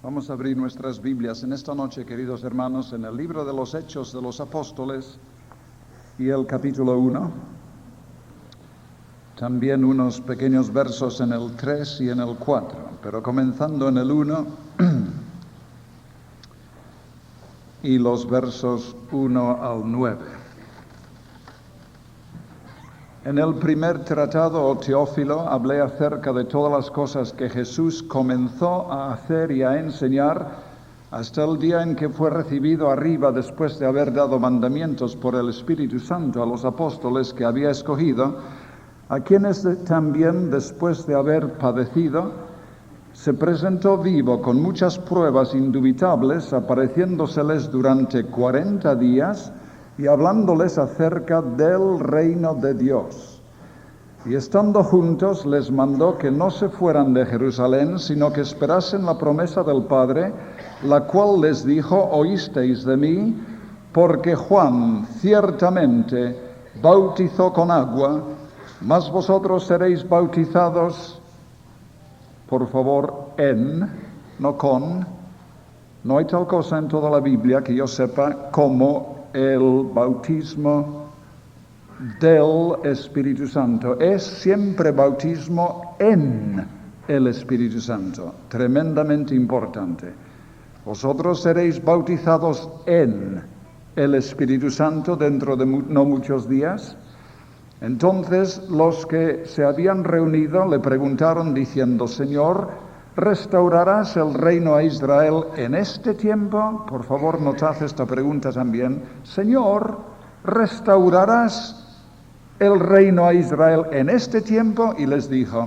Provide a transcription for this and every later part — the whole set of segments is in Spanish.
Vamos a abrir nuestras Biblias en esta noche, queridos hermanos, en el libro de los Hechos de los Apóstoles y el capítulo 1. También unos pequeños versos en el 3 y en el 4, pero comenzando en el 1 y los versos 1 al 9. En el primer tratado, oh Teófilo, hablé acerca de todas las cosas que Jesús comenzó a hacer y a enseñar hasta el día en que fue recibido arriba después de haber dado mandamientos por el Espíritu Santo a los apóstoles que había escogido, a quienes también después de haber padecido, se presentó vivo con muchas pruebas indubitables, apareciéndoseles durante 40 días, y hablándoles acerca del reino de Dios. Y estando juntos, les mandó que no se fueran de Jerusalén, sino que esperasen la promesa del Padre, la cual les dijo: oísteis de mí, porque Juan ciertamente bautizó con agua, mas vosotros seréis bautizados, por favor, no con. No hay tal cosa en toda la Biblia que yo sepa como el bautismo del Espíritu Santo. Es siempre bautismo en el Espíritu Santo. Tremendamente importante. Vosotros seréis bautizados en el Espíritu Santo dentro de no muchos días. Entonces los que se habían reunido le preguntaron diciendo: Señor, ¿restaurarás el reino a Israel en este tiempo? Por favor, notad esta pregunta también. Señor, ¿restaurarás el reino a Israel en este tiempo? Y les dijo: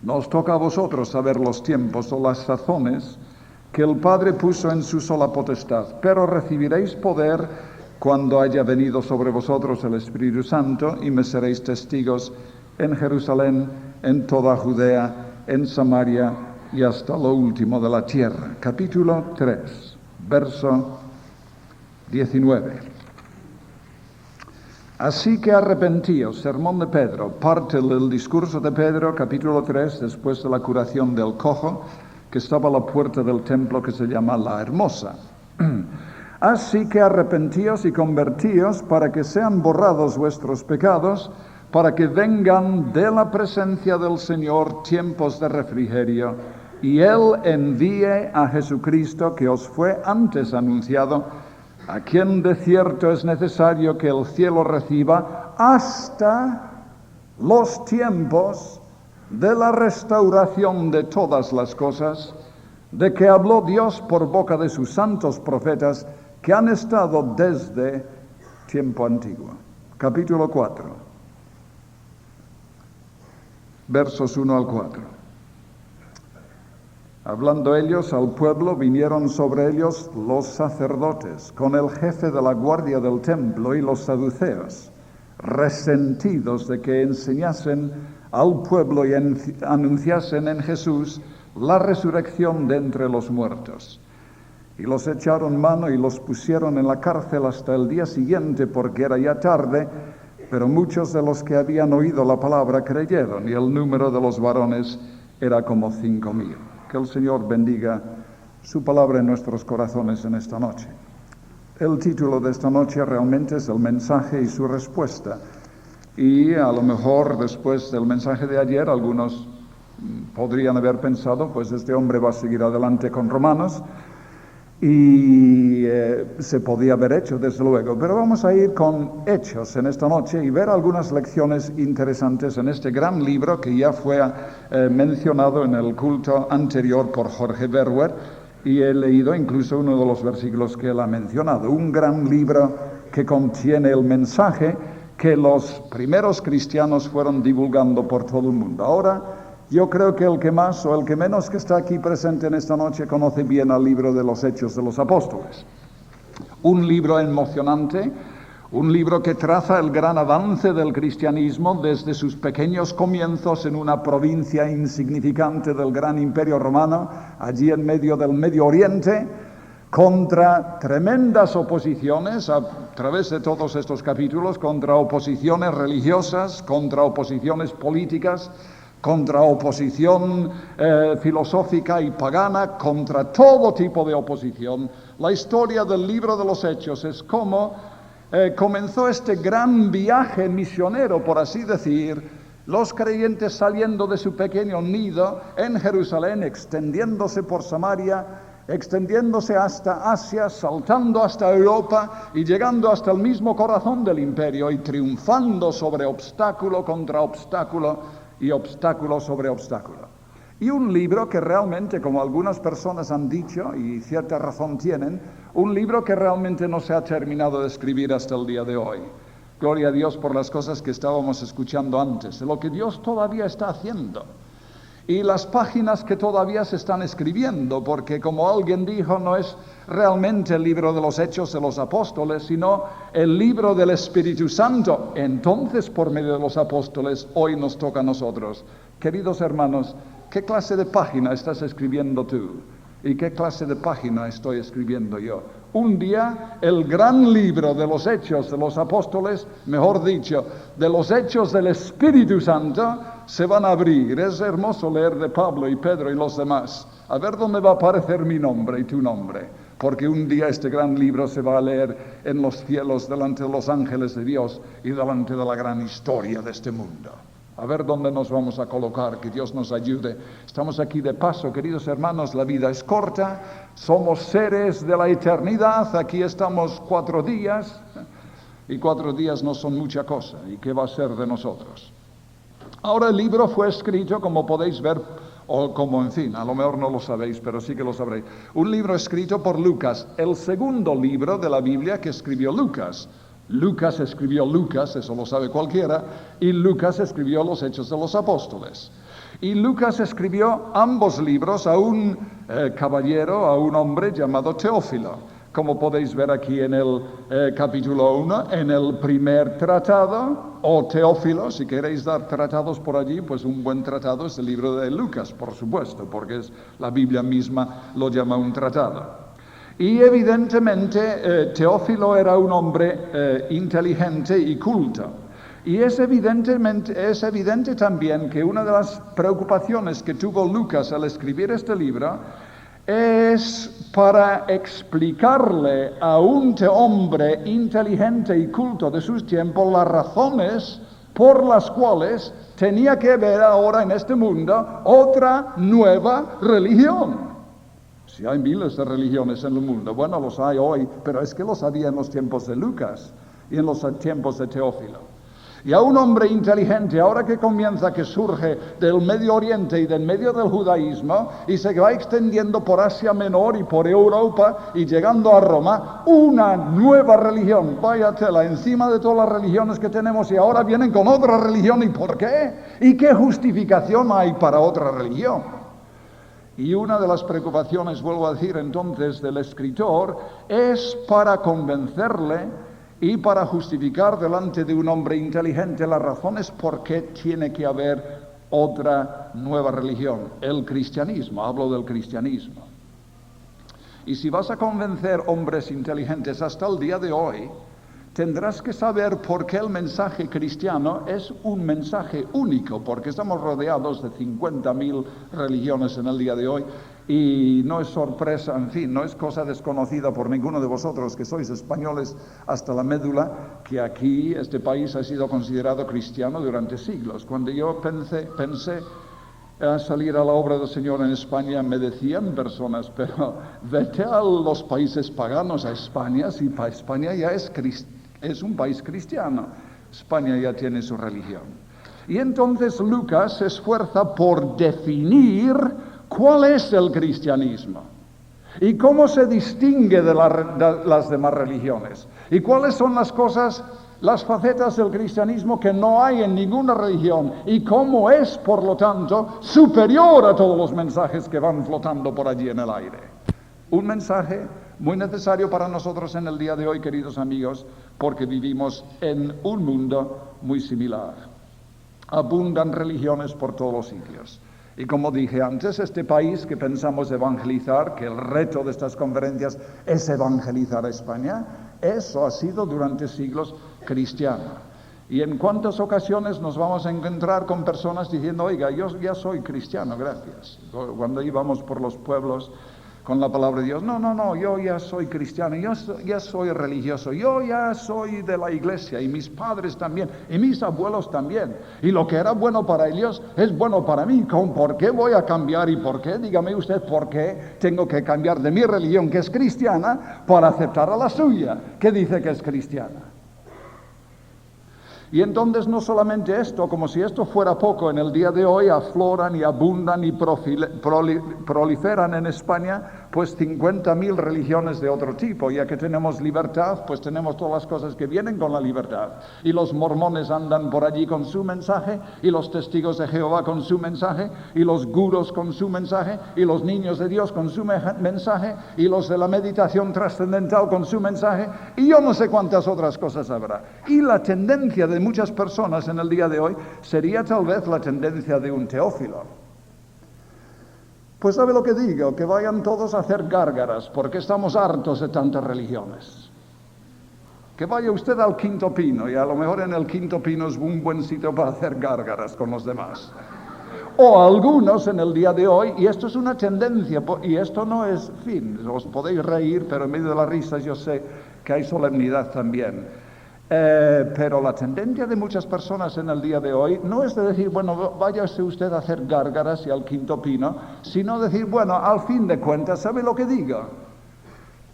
no os toca a vosotros saber los tiempos o las sazones que el Padre puso en su sola potestad, pero recibiréis poder cuando haya venido sobre vosotros el Espíritu Santo, y me seréis testigos en Jerusalén, en toda Judea, en Samaria y hasta lo último de la tierra. Capítulo 3, verso 19. Así que arrepentíos, sermón de Pedro, parte del discurso de Pedro, capítulo 3, después de la curación del cojo, que estaba a la puerta del templo que se llama La Hermosa. Así que arrepentíos y convertíos para que sean borrados vuestros pecados, para que vengan de la presencia del Señor tiempos de refrigerio, y Él envíe a Jesucristo, que os fue antes anunciado, a quien de cierto es necesario que el cielo reciba hasta los tiempos de la restauración de todas las cosas, de que habló Dios por boca de sus santos profetas, que han estado desde tiempo antiguo. Capítulo 4. Versos 1 al 4. Hablando ellos al pueblo, vinieron sobre ellos los sacerdotes, con el jefe de la guardia del templo y los saduceos, resentidos de que enseñasen al pueblo y anunciasen en Jesús la resurrección de entre los muertos. Y los echaron mano y los pusieron en la cárcel hasta el día siguiente, porque era ya tarde. Pero muchos de los que habían oído la palabra creyeron, y el número de los varones era como 5,000. Que el Señor bendiga su palabra en nuestros corazones en esta noche. El título de esta noche realmente es el mensaje y su respuesta. Y a lo mejor después del mensaje de ayer algunos podrían haber pensado: pues este hombre va a seguir adelante con Romanos. Y se podía haber hecho, desde luego. Pero vamos a ir con Hechos en esta noche y ver algunas lecciones interesantes en este gran libro que ya fue mencionado en el culto anterior por Jorge Berwer, y he leído incluso uno de los versículos que él ha mencionado. Un gran libro que contiene el mensaje que los primeros cristianos fueron divulgando por todo el mundo. Ahora, yo creo que el que más o el que menos que está aquí presente en esta noche conoce bien al libro de los Hechos de los Apóstoles. Un libro emocionante, un libro que traza el gran avance del cristianismo desde sus pequeños comienzos en una provincia insignificante del gran Imperio Romano, allí en medio del Medio Oriente, contra tremendas oposiciones a través de todos estos capítulos, contra oposiciones religiosas, contra oposiciones políticas, contra oposición filosófica y pagana, contra todo tipo de oposición. La historia del libro de los Hechos es cómo comenzó este gran viaje misionero, por así decir, los creyentes saliendo de su pequeño nido en Jerusalén, extendiéndose por Samaria, extendiéndose hasta Asia, saltando hasta Europa y llegando hasta el mismo corazón del imperio y triunfando sobre obstáculo contra obstáculo y obstáculo sobre obstáculo. Y un libro que realmente, como algunas personas han dicho, y cierta razón tienen, un libro que realmente no se ha terminado de escribir hasta el día de hoy. Gloria a Dios por las cosas que estábamos escuchando antes, de lo que Dios todavía está haciendo. Y las páginas que todavía se están escribiendo, porque como alguien dijo, no es realmente el libro de los Hechos de los Apóstoles, sino el libro del Espíritu Santo. Entonces, por medio de los apóstoles, hoy nos toca a nosotros. Queridos hermanos, ¿qué clase de página estás escribiendo tú? ¿Y qué clase de página estoy escribiendo yo? Un día el gran libro de los Hechos de los Apóstoles, mejor dicho, de los Hechos del Espíritu Santo, se van a abrir. Es hermoso leer de Pablo y Pedro y los demás. A ver dónde va a aparecer mi nombre y tu nombre. Porque un día este gran libro se va a leer en los cielos delante de los ángeles de Dios y delante de la gran historia de este mundo. A ver dónde nos vamos a colocar, que Dios nos ayude. Estamos aquí de paso, queridos hermanos, la vida es corta, somos seres de la eternidad, aquí estamos 4 días, y 4 días no son mucha cosa, ¿y qué va a ser de nosotros? Ahora el libro fue escrito, como podéis ver, o como, en fin, a lo mejor no lo sabéis, pero sí que lo sabréis. Un libro escrito por Lucas, el segundo libro de la Biblia que escribió Lucas. Lucas escribió Lucas, eso lo sabe cualquiera, y Lucas escribió los Hechos de los Apóstoles. Y Lucas escribió ambos libros a un caballero, a un hombre llamado Teófilo. Como podéis ver aquí en el capítulo 1, en el primer tratado, o Teófilo, si queréis dar tratados por allí, pues un buen tratado es el libro de Lucas, por supuesto, porque la Biblia misma lo llama un tratado. Y evidentemente Teófilo era un hombre inteligente y culto. Y es evidente también que una de las preocupaciones que tuvo Lucas al escribir este libro es para explicarle a un hombre inteligente y culto de sus tiempos las razones por las cuales tenía que haber ahora en este mundo otra nueva religión. Si hay miles de religiones en el mundo, bueno, los hay hoy, pero es que los había en los tiempos de Lucas y en los tiempos de Teófilo. Y a un hombre inteligente, ahora que comienza, que surge del Medio Oriente y del medio del judaísmo, y se va extendiendo por Asia Menor y por Europa, y llegando a Roma, una nueva religión, vaya tela, encima de todas las religiones que tenemos, y ahora vienen con otra religión, ¿y por qué? ¿Y qué justificación hay para otra religión? Y una de las preocupaciones, vuelvo a decir entonces, del escritor es para convencerle y para justificar delante de un hombre inteligente las razones por qué tiene que haber otra nueva religión, el cristianismo, hablo del cristianismo. Y si vas a convencer hombres inteligentes hasta el día de hoy, tendrás que saber por qué el mensaje cristiano es un mensaje único, porque estamos rodeados de 50.000 religiones en el día de hoy y no es sorpresa, en fin, no es cosa desconocida por ninguno de vosotros que sois españoles hasta la médula, que aquí este país ha sido considerado cristiano durante siglos. Cuando yo pensé a salir a la obra del Señor en España, me decían personas, pero vete a los países paganos, a España, si para España ya es un país cristiano. España ya tiene su religión. Y entonces Lucas se esfuerza por definir cuál es el cristianismo y cómo se distingue de las demás religiones y cuáles son las cosas, las facetas del cristianismo que no hay en ninguna religión y cómo es, por lo tanto, superior a todos los mensajes que van flotando por allí en el aire. Un mensaje muy necesario para nosotros en el día de hoy, queridos amigos, porque vivimos en un mundo muy similar. Abundan religiones por todos los sitios. Y como dije antes, este país que pensamos evangelizar, que el reto de estas conferencias es evangelizar a España, eso ha sido durante siglos cristiano. Y en cuántas ocasiones nos vamos a encontrar con personas diciendo, oiga, yo ya soy cristiano, gracias. Cuando íbamos por los pueblos con la palabra de Dios, no, yo ya soy cristiano, ya soy religioso, yo ya soy de la iglesia, y mis padres también, y mis abuelos también. Y lo que era bueno para ellos es bueno para mí. ¿Por qué voy a cambiar? ¿Y por qué? Dígame usted, ¿por qué tengo que cambiar de mi religión, que es cristiana, para aceptar a la suya, que dice que es cristiana? Y entonces no solamente esto, como si esto fuera poco, en el día de hoy afloran y abundan y proliferan en España pues 50.000 religiones de otro tipo. Ya que tenemos libertad, pues tenemos todas las cosas que vienen con la libertad. Y los mormones andan por allí con su mensaje, y los testigos de Jehová con su mensaje, y los gurús con su mensaje, y los niños de Dios con su mensaje, y los de la meditación trascendental con su mensaje, y yo no sé cuántas otras cosas habrá. Y la tendencia de muchas personas en el día de hoy sería tal vez la tendencia de un Teófilo. Pues sabe lo que digo, que vayan todos a hacer gárgaras, porque estamos hartos de tantas religiones. Que vaya usted al Quinto Pino, y a lo mejor en el Quinto Pino es un buen sitio para hacer gárgaras con los demás. O algunos en el día de hoy, y esto es una tendencia, y esto no es fin, os podéis reír, pero en medio de las risas yo sé que hay solemnidad también. Pero la tendencia de muchas personas en el día de hoy no es de decir, bueno, váyase usted a hacer gárgaras y al Quinto Pino, sino decir, bueno, al fin de cuentas, ¿sabe lo que digo?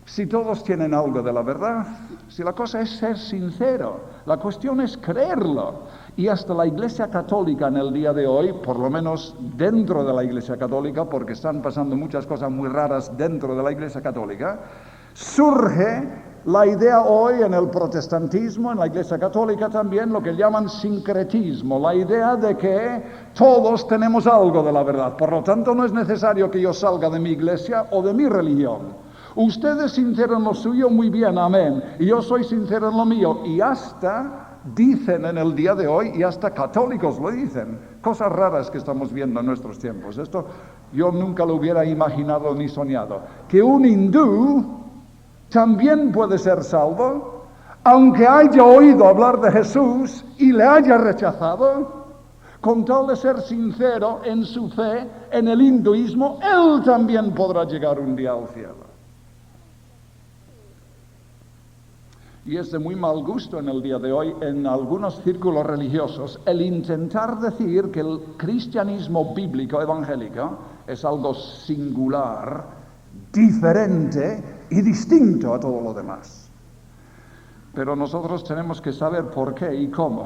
Si todos tienen algo de la verdad, si la cosa es ser sincero, la cuestión es creerlo. Y hasta la Iglesia Católica en el día de hoy, por lo menos dentro de la Iglesia Católica, porque están pasando muchas cosas muy raras dentro de la Iglesia Católica, surge la idea hoy en el protestantismo, en la Iglesia Católica también, lo que llaman sincretismo, la idea de que todos tenemos algo de la verdad. Por lo tanto, no es necesario que yo salga de mi iglesia o de mi religión. Usted es sincero en lo suyo, muy bien, amén. Y yo soy sincero en lo mío. Y hasta dicen en el día de hoy, y hasta católicos lo dicen, cosas raras que estamos viendo en nuestros tiempos. Esto yo nunca lo hubiera imaginado ni soñado. Que un hindú también puede ser salvo, aunque haya oído hablar de Jesús y le haya rechazado, con tal de ser sincero en su fe, en el hinduismo, él también podrá llegar un día al cielo. Y es de muy mal gusto en el día de hoy, en algunos círculos religiosos, el intentar decir que el cristianismo bíblico evangélico es algo singular, diferente y distinto a todo lo demás. Pero nosotros tenemos que saber por qué y cómo.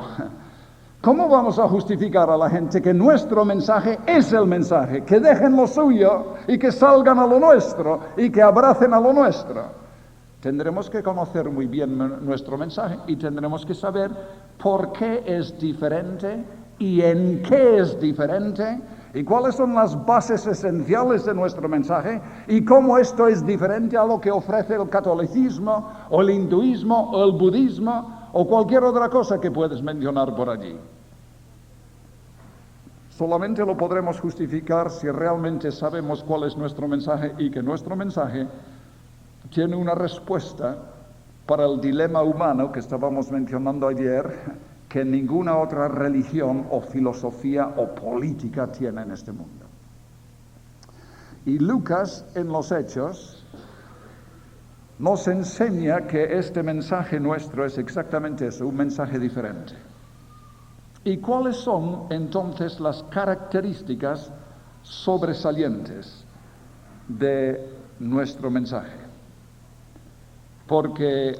¿Cómo vamos a justificar a la gente que nuestro mensaje es el mensaje? Que dejen lo suyo y que salgan a lo nuestro y que abracen a lo nuestro. Tendremos que conocer muy bien nuestro mensaje y tendremos que saber por qué es diferente y en qué es diferente y cuáles son las bases esenciales de nuestro mensaje y cómo esto es diferente a lo que ofrece el catolicismo o el hinduismo o el budismo o cualquier otra cosa que puedes mencionar por allí. Solamente lo podremos justificar si realmente sabemos cuál es nuestro mensaje y que nuestro mensaje tiene una respuesta para el dilema humano que estábamos mencionando ayer, que ninguna otra religión o filosofía o política tiene en este mundo. Y Lucas, en los Hechos, nos enseña que este mensaje nuestro es exactamente eso, un mensaje diferente. ¿Y cuáles son entonces las características sobresalientes de nuestro mensaje? Porque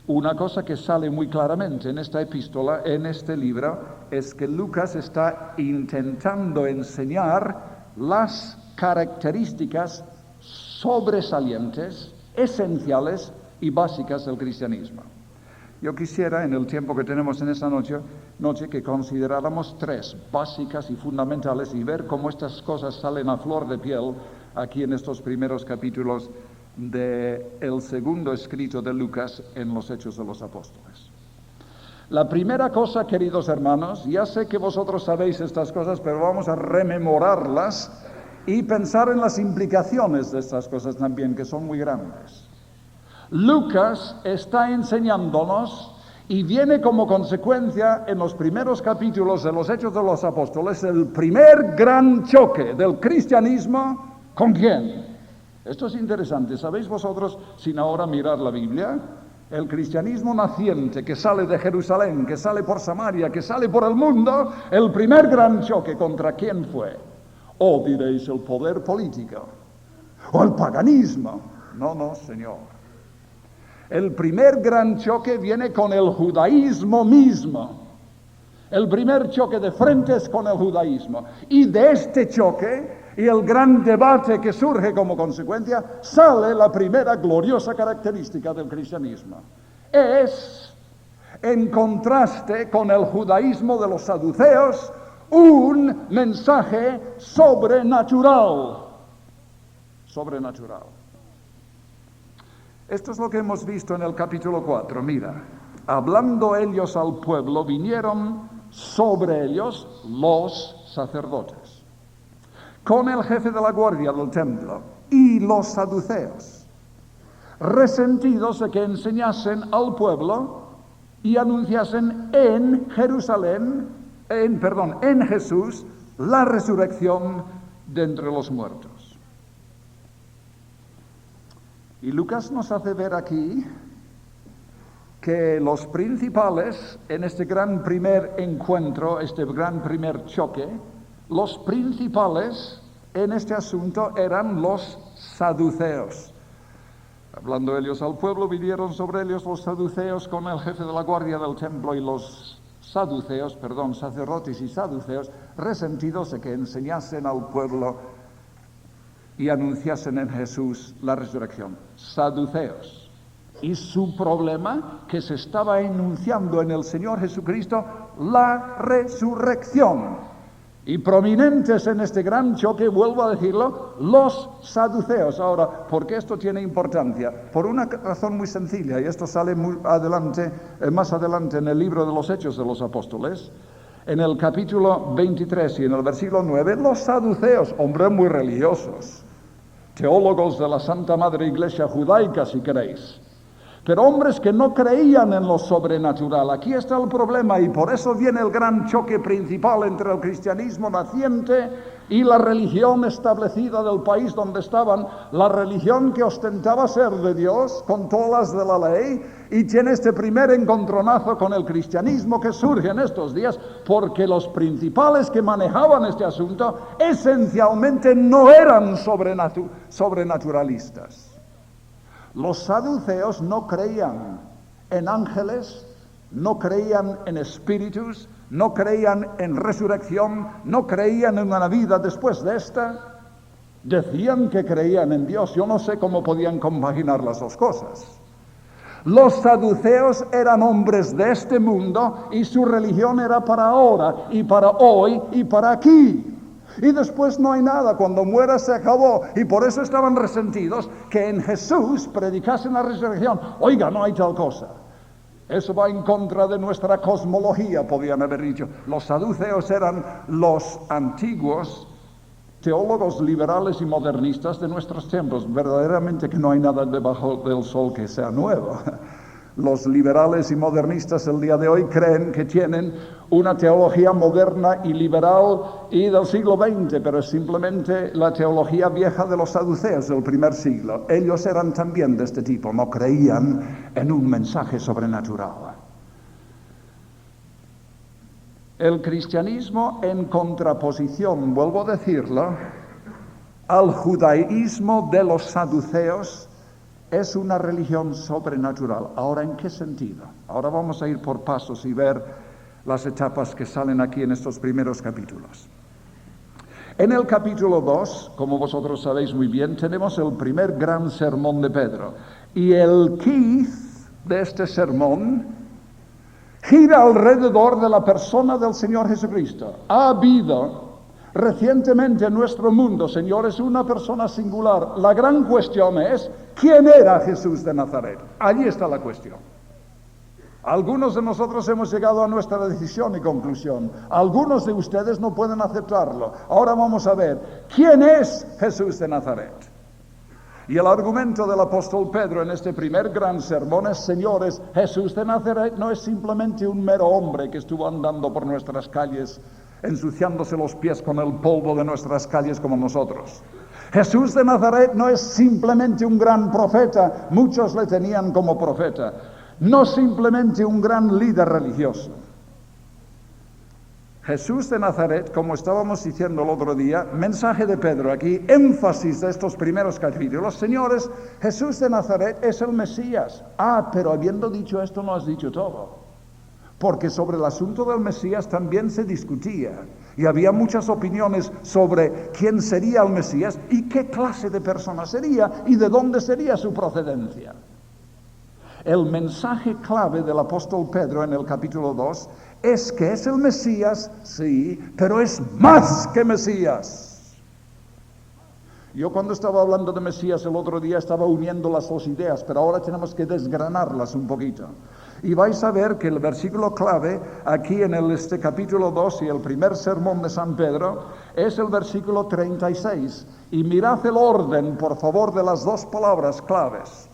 una cosa que sale muy claramente en esta epístola, en este libro, es que Lucas está intentando enseñar las características sobresalientes, esenciales y básicas del cristianismo. Yo quisiera, en el tiempo que tenemos en esta noche que consideráramos tres básicas y fundamentales y ver cómo estas cosas salen a flor de piel aquí en estos primeros capítulos del segundo escrito de Lucas en los Hechos de los Apóstoles. La primera cosa, queridos hermanos, ya sé que vosotros sabéis estas cosas, pero vamos a rememorarlas y pensar en las implicaciones de estas cosas también, que son muy grandes. Lucas está enseñándonos Y viene como consecuencia en los primeros capítulos de los Hechos de los Apóstoles el primer gran choque del cristianismo. ¿Con quién? Esto es interesante. ¿Sabéis vosotros, sin ahora mirar la Biblia, el cristianismo naciente que sale de Jerusalén, que sale por Samaria, que sale por el mundo, el primer gran choque contra quién fue? O diréis el poder político, o el paganismo. No, no, señor. El primer gran choque viene con el judaísmo mismo. El primer choque de frente es con el judaísmo. Y de este choque y el gran debate que surge como consecuencia, sale la primera gloriosa característica del cristianismo. Es, en contraste con el judaísmo de los saduceos, un mensaje sobrenatural. Sobrenatural. Esto es lo que hemos visto en el capítulo 4. Mira, hablando ellos al pueblo, vinieron sobre ellos los sacerdotes, con el jefe de la guardia del templo y los saduceos, resentidos de que enseñasen al pueblo y anunciasen en Jesús, la resurrección de entre los muertos. Y Lucas nos hace ver aquí que los principales en este gran primer encuentro, este gran primer choque, los principales en este asunto eran los saduceos. Hablando ellos al pueblo, vinieron sobre ellos los saduceos con el jefe de la guardia del templo y los sacerdotes y saduceos, resentidos de que enseñasen al pueblo y anunciasen en Jesús la resurrección. Saduceos. Y su problema, que se estaba enunciando en el Señor Jesucristo, la resurrección. Y prominentes en este gran choque, vuelvo a decirlo, los saduceos. Ahora, ¿por qué esto tiene importancia? Por una razón muy sencilla, y esto sale más adelante en el libro de los Hechos de los Apóstoles. En el capítulo 23 y en el versículo 9, los saduceos, hombres muy religiosos, teólogos de la Santa Madre Iglesia judaica, si queréis, pero hombres que no creían en lo sobrenatural. Aquí está el problema y por eso viene el gran choque principal entre el cristianismo naciente y la religión establecida del país donde estaban, la religión que ostentaba ser de Dios con todas las de la ley, y tiene este primer encontronazo con el cristianismo que surge en estos días, porque los principales que manejaban este asunto esencialmente no eran sobrenaturalistas. Los saduceos no creían en ángeles, no creían en espíritus, no creían en resurrección, no creían en una vida después de esta. Decían que creían en Dios. Yo no sé cómo podían compaginar las dos cosas. Los saduceos eran hombres de este mundo y su religión era para ahora y para hoy y para aquí. Y después no hay nada, cuando muera se acabó. Y por eso estaban resentidos que en Jesús predicasen la resurrección. Oiga, no hay tal cosa. Eso va en contra de nuestra cosmología, podían haber dicho. Los saduceos eran los antiguos teólogos liberales y modernistas de nuestros tiempos. Verdaderamente que no hay nada debajo del sol que sea nuevo. Los liberales y modernistas el día de hoy creen que tienen una teología moderna y liberal y del siglo XX, pero es simplemente la teología vieja de los saduceos del primer siglo. Ellos eran también de este tipo, no creían en un mensaje sobrenatural. El cristianismo en contraposición, vuelvo a decirlo, al judaísmo de los saduceos, es una religión sobrenatural. Ahora, ¿en qué sentido? Ahora vamos a ir por pasos y ver las etapas que salen aquí en estos primeros capítulos. En el capítulo 2, como vosotros sabéis muy bien, tenemos el primer gran sermón de Pedro. Y el quiz de este sermón gira alrededor de la persona del Señor Jesucristo. Ha habido recientemente en nuestro mundo, señores, una persona singular. La gran cuestión es, ¿quién era Jesús de Nazaret? Allí está la cuestión. Algunos de nosotros hemos llegado a nuestra decisión y conclusión. Algunos de ustedes no pueden aceptarlo. Ahora vamos a ver, ¿quién es Jesús de Nazaret? Y el argumento del apóstol Pedro en este primer gran sermón es: señores, Jesús de Nazaret no es simplemente un mero hombre que estuvo andando por nuestras calles, ensuciándose los pies con el polvo de nuestras calles como nosotros. Jesús de Nazaret no es simplemente un gran profeta, muchos le tenían como profeta, no simplemente un gran líder religioso. Jesús de Nazaret, como estábamos diciendo el otro día, mensaje de Pedro aquí, énfasis de estos primeros capítulos: señores, Jesús de Nazaret es el Mesías. Pero habiendo dicho esto no has dicho todo, porque sobre el asunto del Mesías también se discutía y había muchas opiniones sobre quién sería el Mesías y qué clase de persona sería y de dónde sería su procedencia. El mensaje clave del apóstol Pedro en el capítulo 2 es que es el Mesías, sí, pero es más que Mesías. Yo cuando estaba hablando de Mesías el otro día estaba uniendo las dos ideas, pero ahora tenemos que desgranarlas un poquito. Y vais a ver que el versículo clave aquí en este capítulo 2 y el primer sermón de San Pedro es el versículo 36. Y mirad el orden, por favor, de las dos palabras claves.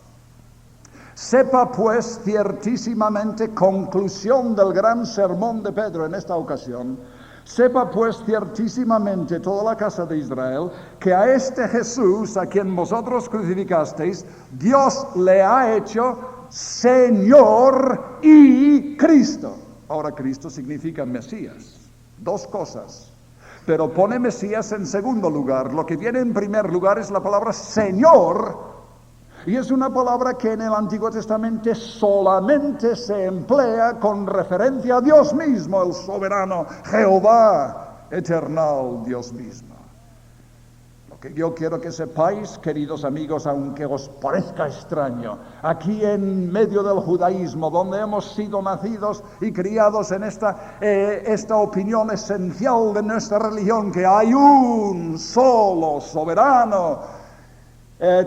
Sepa pues ciertísimamente, conclusión del gran sermón de Pedro en esta ocasión, sepa pues ciertísimamente toda la casa de Israel, que a este Jesús, a quien vosotros crucificasteis, Dios le ha hecho Señor y Cristo. Ahora, Cristo significa Mesías, dos cosas, pero pone Mesías en segundo lugar. Lo que viene en primer lugar es la palabra Señor. Y es una palabra que en el Antiguo Testamento solamente se emplea con referencia a Dios mismo, el soberano Jehová, eternal Dios mismo. Lo que yo quiero que sepáis, queridos amigos, aunque os parezca extraño, aquí en medio del judaísmo, donde hemos sido nacidos y criados en esta opinión esencial de nuestra religión, que hay un solo soberano,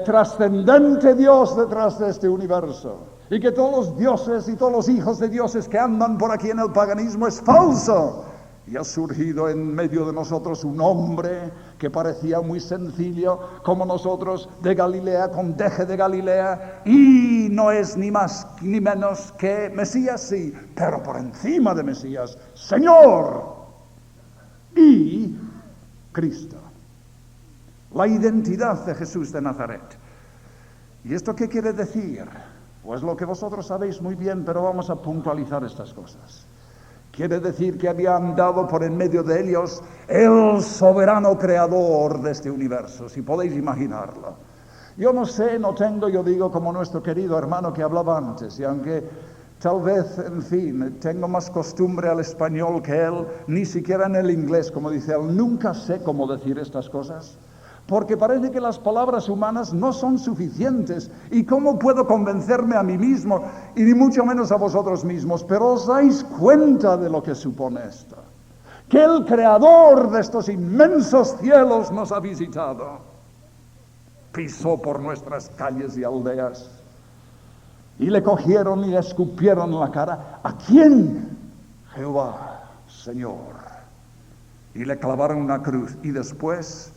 trascendente Dios detrás de este universo, y que todos los dioses y todos los hijos de dioses que andan por aquí en el paganismo es falso, y ha surgido en medio de nosotros un hombre que parecía muy sencillo como nosotros, de Galilea, con deje de Galilea, y no es ni más ni menos que Mesías, sí, pero por encima de Mesías, Señor y Cristo. La identidad de Jesús de Nazaret. ¿Y esto qué quiere decir? Pues lo que vosotros sabéis muy bien, pero vamos a puntualizar estas cosas. Quiere decir que había andado por en medio de ellos el soberano creador de este universo, si podéis imaginarlo. Yo no sé, no tengo, yo digo como nuestro querido hermano que hablaba antes, y aunque tal vez, en fin, tengo más costumbre al español que él, ni siquiera en el inglés, como dice él, nunca sé cómo decir estas cosas. Porque parece que las palabras humanas no son suficientes. ¿Y cómo puedo convencerme a mí mismo, y ni mucho menos a vosotros mismos? Pero os dais cuenta de lo que supone esto. Que el creador de estos inmensos cielos nos ha visitado. Pisó por nuestras calles y aldeas. Y le cogieron y le escupieron en la cara. ¿A quién? Jehová, Señor. Y le clavaron una cruz. Y después,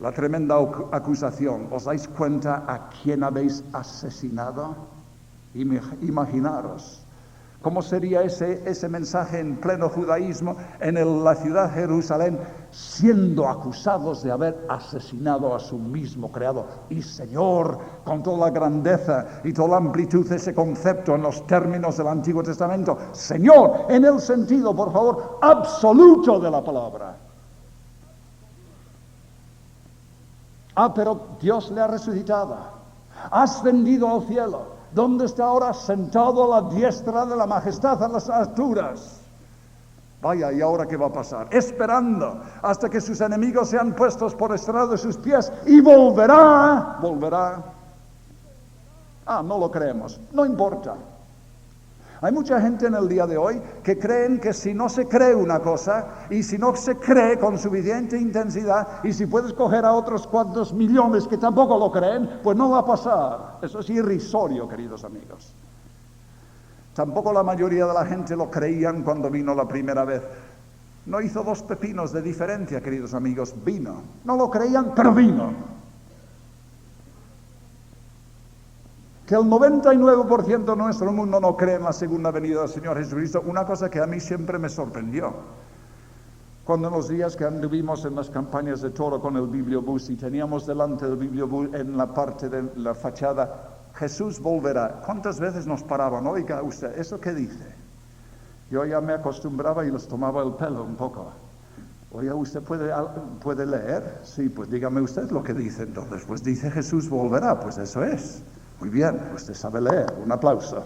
la tremenda acusación. ¿Os dais cuenta a quién habéis asesinado? Imaginaros cómo sería ese mensaje en pleno judaísmo en la ciudad de Jerusalén, siendo acusados de haber asesinado a su mismo creador. Y Señor, con toda la grandeza y toda la amplitud de ese concepto en los términos del Antiguo Testamento, Señor, en el sentido, por favor, absoluto de la palabra. Pero Dios le ha resucitado, ha ascendido al cielo. ¿Dónde está ahora? Sentado a la diestra de la majestad en las alturas. Vaya, ¿y ahora qué va a pasar? Esperando hasta que sus enemigos sean puestos por estrado de sus pies, y volverá. No lo creemos, no importa. Hay mucha gente en el día de hoy que creen que si no se cree una cosa, y si no se cree con suficiente intensidad, y si puedes coger a otros cuantos millones que tampoco lo creen, pues no va a pasar. Eso es irrisorio, queridos amigos. Tampoco la mayoría de la gente lo creían cuando vino la primera vez. No hizo dos pepinos de diferencia, queridos amigos, vino. No lo creían, pero vino. que el 99% de nuestro mundo no cree en la segunda venida del Señor Jesucristo, una cosa que a mí siempre me sorprendió. Cuando en los días que anduvimos en las campañas de toro con el bibliobús y teníamos delante del bibliobús en la parte de la fachada, Jesús volverá. ¿Cuántas veces nos paraban? Oiga usted, ¿eso qué dice? Yo ya me acostumbraba y les tomaba el pelo un poco. Oiga, ¿usted puede leer? Sí, pues dígame usted lo que dice entonces. Pues dice Jesús volverá, pues eso es. Muy bien, usted sabe leer, un aplauso.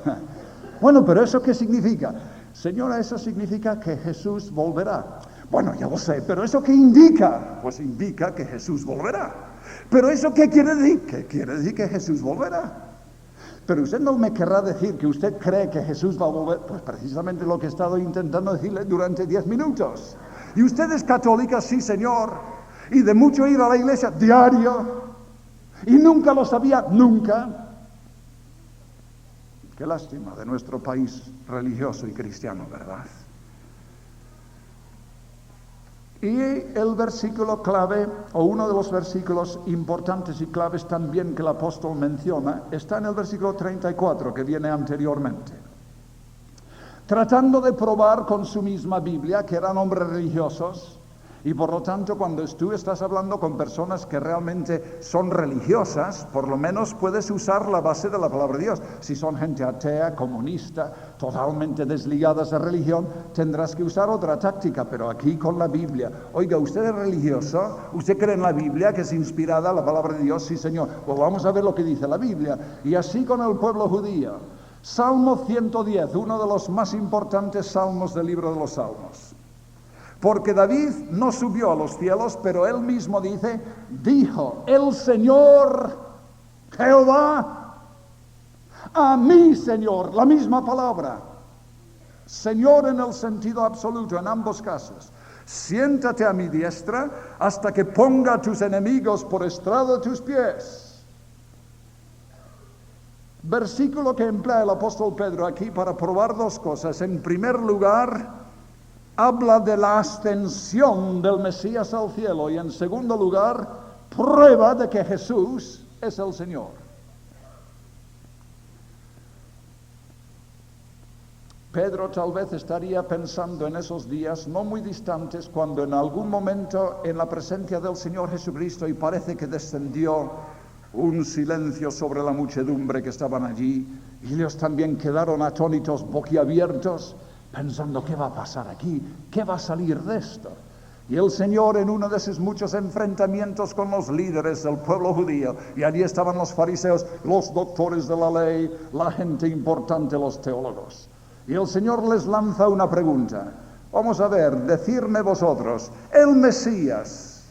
Bueno, pero ¿eso qué significa? Señora, eso significa que Jesús volverá. Bueno, ya lo sé, pero ¿eso qué indica? Pues indica que Jesús volverá. ¿Pero eso qué quiere decir? ¿Qué quiere decir que Jesús volverá? Pero usted no me querrá decir que usted cree que Jesús va a volver. Pues precisamente lo que he estado intentando decirle durante 10 minutos. Y usted es católica, sí señor, y de mucho ir a la iglesia diario, y nunca lo sabía, nunca. Qué lástima de nuestro país religioso y cristiano, ¿verdad? Y el versículo clave, o uno de los versículos importantes y claves también que el apóstol menciona, está en el versículo 34, que viene anteriormente. Tratando de probar con su misma Biblia que eran hombres religiosos, y por lo tanto cuando tú estás hablando con personas que realmente son religiosas, por lo menos puedes usar la base de la palabra de Dios. Si son gente atea, comunista, totalmente desligadas de religión, tendrás que usar otra táctica, pero aquí con la Biblia. Oiga, ¿usted es religioso? ¿Usted cree en la Biblia que es inspirada la palabra de Dios? Sí, señor. Pues vamos a ver lo que dice la Biblia. Y así con el pueblo judío. Salmo 110, uno de los más importantes salmos del libro de los Salmos. Porque David no subió a los cielos, pero él mismo dijo, el Señor Jehová, a mí Señor, la misma palabra, Señor en el sentido absoluto en ambos casos. Siéntate a mi diestra hasta que ponga a tus enemigos por estrado de tus pies. Versículo que emplea el apóstol Pedro aquí para probar dos cosas. En primer lugar, habla de la ascensión del Mesías al cielo y en segundo lugar, prueba de que Jesús es el Señor. Pedro tal vez estaría pensando en esos días no muy distantes cuando en algún momento en la presencia del Señor Jesucristo y parece que descendió un silencio sobre la muchedumbre que estaban allí y ellos también quedaron atónitos, boquiabiertos, pensando, ¿qué va a pasar aquí? ¿Qué va a salir de esto? Y el Señor en uno de sus muchos enfrentamientos con los líderes del pueblo judío, y allí estaban los fariseos, los doctores de la ley, la gente importante, los teólogos. Y el Señor les lanza una pregunta. Vamos a ver, decidme vosotros, el Mesías,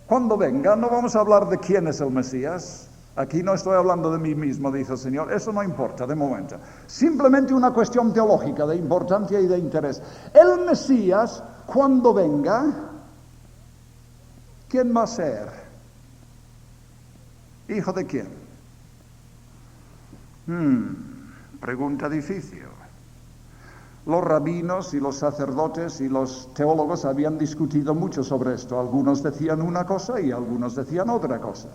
cuando venga, no vamos a hablar de quién es el Mesías. Aquí no estoy hablando de mí mismo, dice el Señor, eso no importa de momento. Simplemente una cuestión teológica de importancia y de interés. El Mesías, cuando venga, ¿quién va a ser? ¿Hijo de quién? Pregunta difícil. Los rabinos y los sacerdotes y los teólogos habían discutido mucho sobre esto. Algunos decían una cosa y algunos decían otra cosa.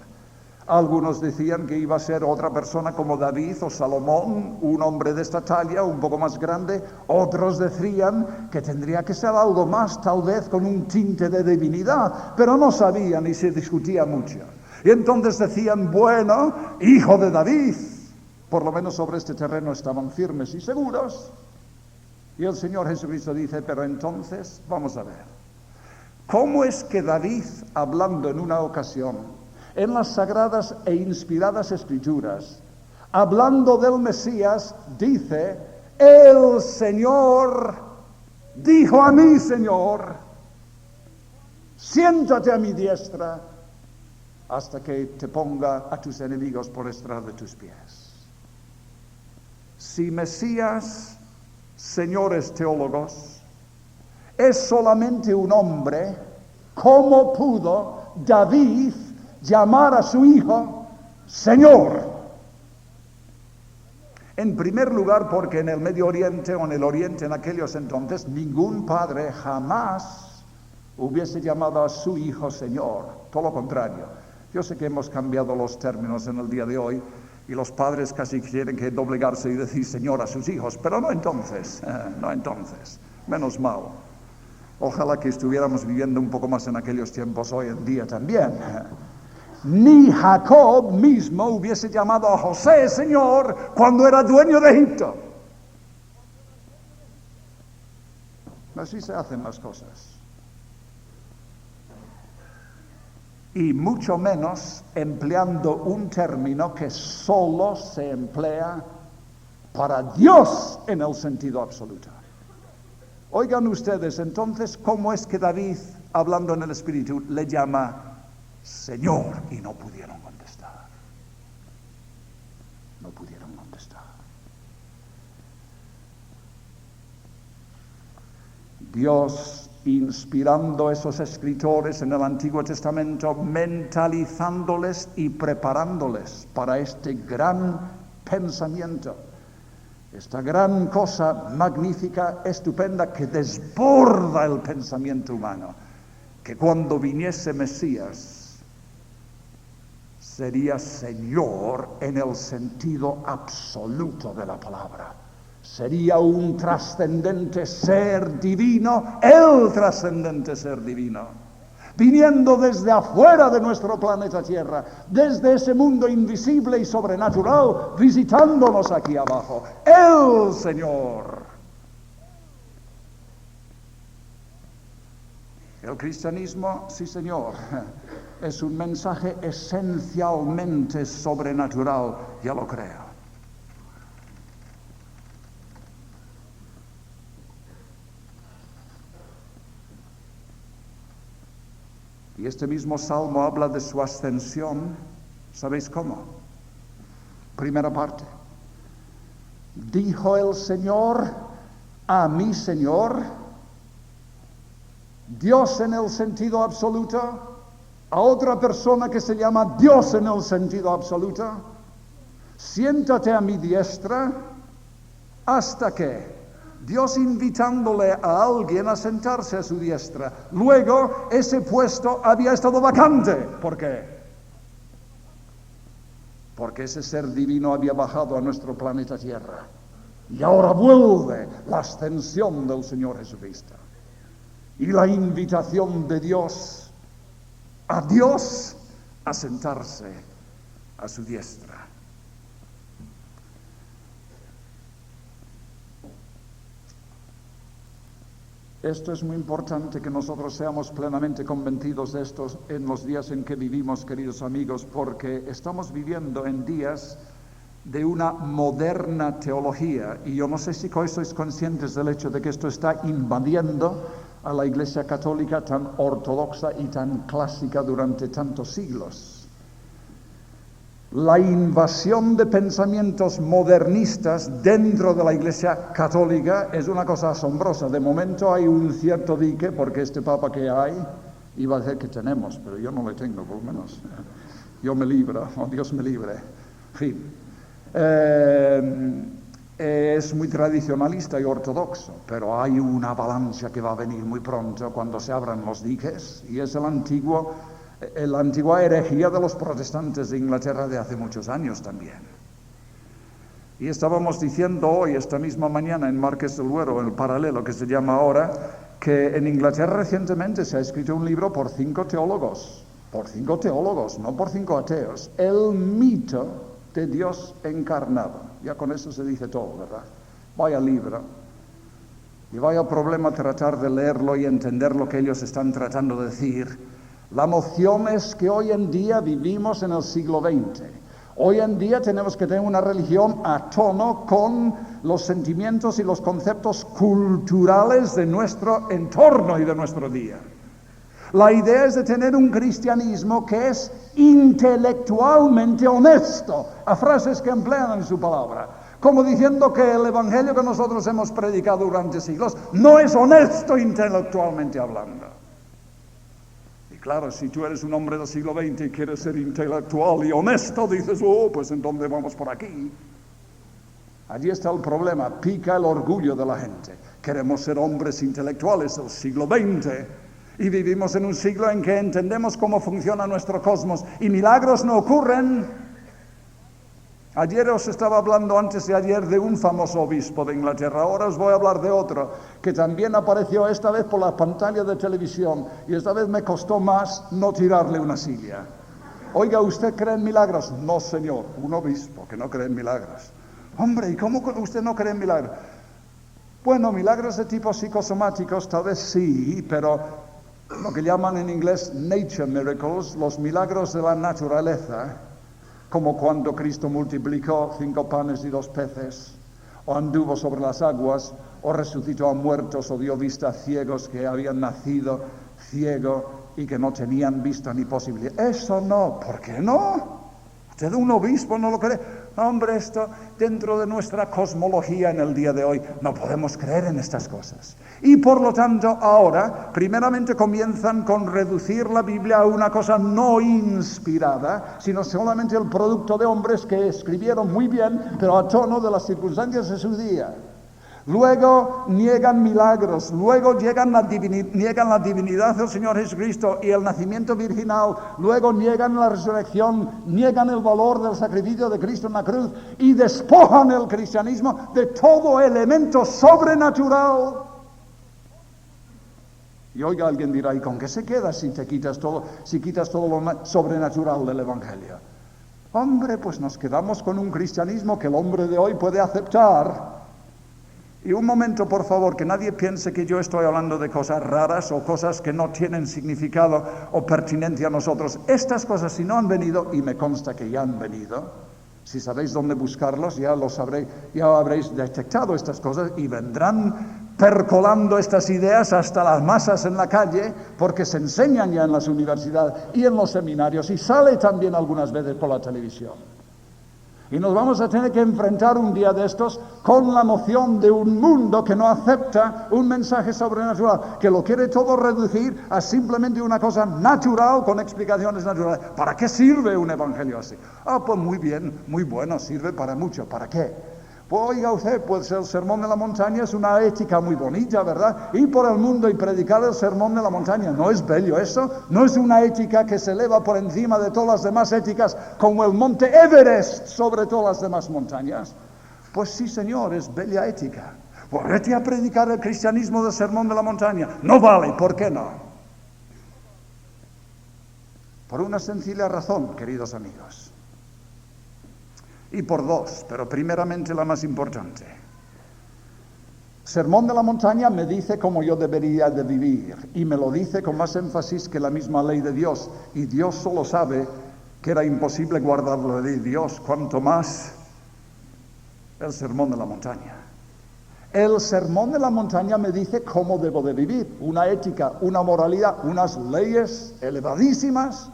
Algunos decían que iba a ser otra persona como David o Salomón, un hombre de esta talla, un poco más grande. Otros decían que tendría que ser algo más, tal vez con un tinte de divinidad, pero no sabían y se discutía mucho. Y entonces decían, bueno, hijo de David. Por lo menos sobre este terreno estaban firmes y seguros. Y el Señor Jesucristo dice, pero entonces, vamos a ver, ¿cómo es que David, hablando en una ocasión, en las sagradas e inspiradas escrituras, hablando del Mesías, dice, el Señor dijo a mí, Señor, siéntate a mi diestra hasta que te ponga a tus enemigos por estrado de tus pies? Si Mesías, señores teólogos, es solamente un hombre, ¿cómo pudo David llamar a su hijo Señor? En primer lugar, porque en el Medio Oriente o en el Oriente en aquellos entonces, ningún padre jamás hubiese llamado a su hijo Señor. Todo lo contrario. Yo sé que hemos cambiado los términos en el día de hoy Y los padres casi quieren que doblegarse y decir Señor a sus hijos, pero no entonces, menos mal. Ojalá que estuviéramos viviendo un poco más en aquellos tiempos hoy en día también. Ni Jacob mismo hubiese llamado a José Señor cuando era dueño de Egipto. Así se hacen las cosas. Y mucho menos empleando un término que solo se emplea para Dios en el sentido absoluto. Oigan ustedes, entonces, ¿cómo es que David, hablando en el Espíritu, le llama Señor? Y no pudieron contestar. No pudieron contestar. Dios, inspirando a esos escritores en el Antiguo Testamento, mentalizándoles y preparándoles para este gran pensamiento, esta gran cosa magnífica, estupenda, que desborda el pensamiento humano, que cuando viniese Mesías sería Señor en el sentido absoluto de la palabra. Sería un trascendente ser divino, el trascendente ser divino, viniendo desde afuera de nuestro planeta Tierra, desde ese mundo invisible y sobrenatural, visitándonos aquí abajo, el Señor. El cristianismo, sí Señor, es un mensaje esencialmente sobrenatural, ya lo creo. Y este mismo salmo habla de su ascensión, ¿sabéis cómo? Primera parte. Dijo el Señor a mi Señor, Dios en el sentido absoluto, a otra persona que se llama Dios en el sentido absoluto, siéntate a mi diestra, hasta que Dios invitándole a alguien a sentarse a su diestra. Luego, ese puesto había estado vacante. ¿Por qué? Porque ese ser divino había bajado a nuestro planeta Tierra. Y ahora vuelve la ascensión del Señor Jesucristo. Y la invitación de Dios a sentarse a su diestra. Esto es muy importante, que nosotros seamos plenamente convencidos de esto en los días en que vivimos, queridos amigos, porque estamos viviendo en días de una moderna teología, y yo no sé si hoy sois conscientes del hecho de que esto está invadiendo a la Iglesia Católica tan ortodoxa y tan clásica durante tantos siglos. La invasión de pensamientos modernistas dentro de la Iglesia Católica es una cosa asombrosa. De momento hay un cierto dique, porque este Papa que hay, iba a decir que tenemos, pero yo no le tengo, por lo menos. Yo me libro, o Dios me libre. En fin. Es muy tradicionalista y ortodoxo, pero hay una avalancha que va a venir muy pronto cuando se abran los diques, y es la antigua herejía de los protestantes de Inglaterra de hace muchos años también. Y estábamos diciendo hoy, esta misma mañana, en Marqués del Duero, en el Paralelo, que se llama ahora, que en Inglaterra recientemente se ha escrito un libro por 5 teólogos, no por 5 ateos, el mito de Dios encarnado. Ya con eso se dice todo, ¿verdad? Vaya libro. Y vaya problema tratar de leerlo y entender lo que ellos están tratando de decir. La moción es que hoy en día vivimos en el siglo XX. Hoy en día tenemos que tener una religión a tono con los sentimientos y los conceptos culturales de nuestro entorno y de nuestro día. La idea es de tener un cristianismo que es intelectualmente honesto, a frases que emplean en su palabra, como diciendo que el evangelio que nosotros hemos predicado durante siglos no es honesto intelectualmente hablando. Claro, si tú eres un hombre del siglo XX y quieres ser intelectual y honesto, dices, pues entonces vamos por aquí. Allí está el problema, pica el orgullo de la gente. Queremos ser hombres intelectuales del siglo XX y vivimos en un siglo en que entendemos cómo funciona nuestro cosmos y milagros no ocurren. Ayer os estaba hablando antes de ayer de un famoso obispo de Inglaterra, ahora os voy a hablar de otro, que también apareció esta vez por la pantalla de televisión, y esta vez me costó más no tirarle una silla. Oiga, ¿usted cree en milagros? No, señor, un obispo que no cree en milagros. Hombre, ¿y cómo usted no cree en milagros? Bueno, milagros de tipo psicosomáticos tal vez sí, pero lo que llaman en inglés nature miracles, los milagros de la naturaleza, como cuando Cristo multiplicó 5 panes y 2 peces, o anduvo sobre las aguas, o resucitó a muertos, o dio vista a ciegos que habían nacido ciego y que no tenían vista ni posibilidad. Eso no, ¿por qué no? Usted un obispo no lo cree. Hombre, esto dentro de nuestra cosmología en el día de hoy no podemos creer en estas cosas. Y por lo tanto ahora, primeramente comienzan con reducir la Biblia a una cosa no inspirada, sino solamente el producto de hombres que escribieron muy bien, pero a tono de las circunstancias de su día. Luego niegan milagros, luego niegan la divinidad del Señor Jesucristo y el nacimiento virginal, luego niegan la resurrección, niegan el valor del sacrificio de Cristo en la cruz y despojan el cristianismo de todo elemento sobrenatural. Y oiga, alguien dirá, ¿y con qué se queda si quitas todo lo sobrenatural del Evangelio? Hombre, pues nos quedamos con un cristianismo que el hombre de hoy puede aceptar. Y un momento, por favor, que nadie piense que yo estoy hablando de cosas raras o cosas que no tienen significado o pertinencia a nosotros. Estas cosas, si no han venido, y me consta que ya han venido, si sabéis dónde buscarlos, ya habréis detectado estas cosas y vendrán percolando estas ideas hasta las masas en la calle, porque se enseñan ya en las universidades y en los seminarios y sale también algunas veces por la televisión. Y nos vamos a tener que enfrentar un día de estos con la noción de un mundo que no acepta un mensaje sobrenatural, que lo quiere todo reducir a simplemente una cosa natural con explicaciones naturales. ¿Para qué sirve un evangelio así? Pues muy bien, muy bueno, sirve para mucho. ¿Para qué? Pues oiga usted, pues el sermón de la montaña es una ética muy bonita, ¿verdad? Ir por el mundo y predicar el sermón de la montaña, ¿no es bello eso? ¿No es una ética que se eleva por encima de todas las demás éticas, como el monte Everest sobre todas las demás montañas? Pues sí, señor, es bella ética. Pues vete a predicar el cristianismo del sermón de la montaña. No vale, ¿por qué no? Por una sencilla razón, queridos amigos. Y por dos, pero primeramente la más importante. Sermón de la montaña me dice cómo yo debería de vivir, y me lo dice con más énfasis que la misma ley de Dios, y Dios solo sabe que era imposible guardar la ley de Dios, cuanto más el sermón de la montaña. El sermón de la montaña me dice cómo debo de vivir, una ética, una moralidad, unas leyes elevadísimas.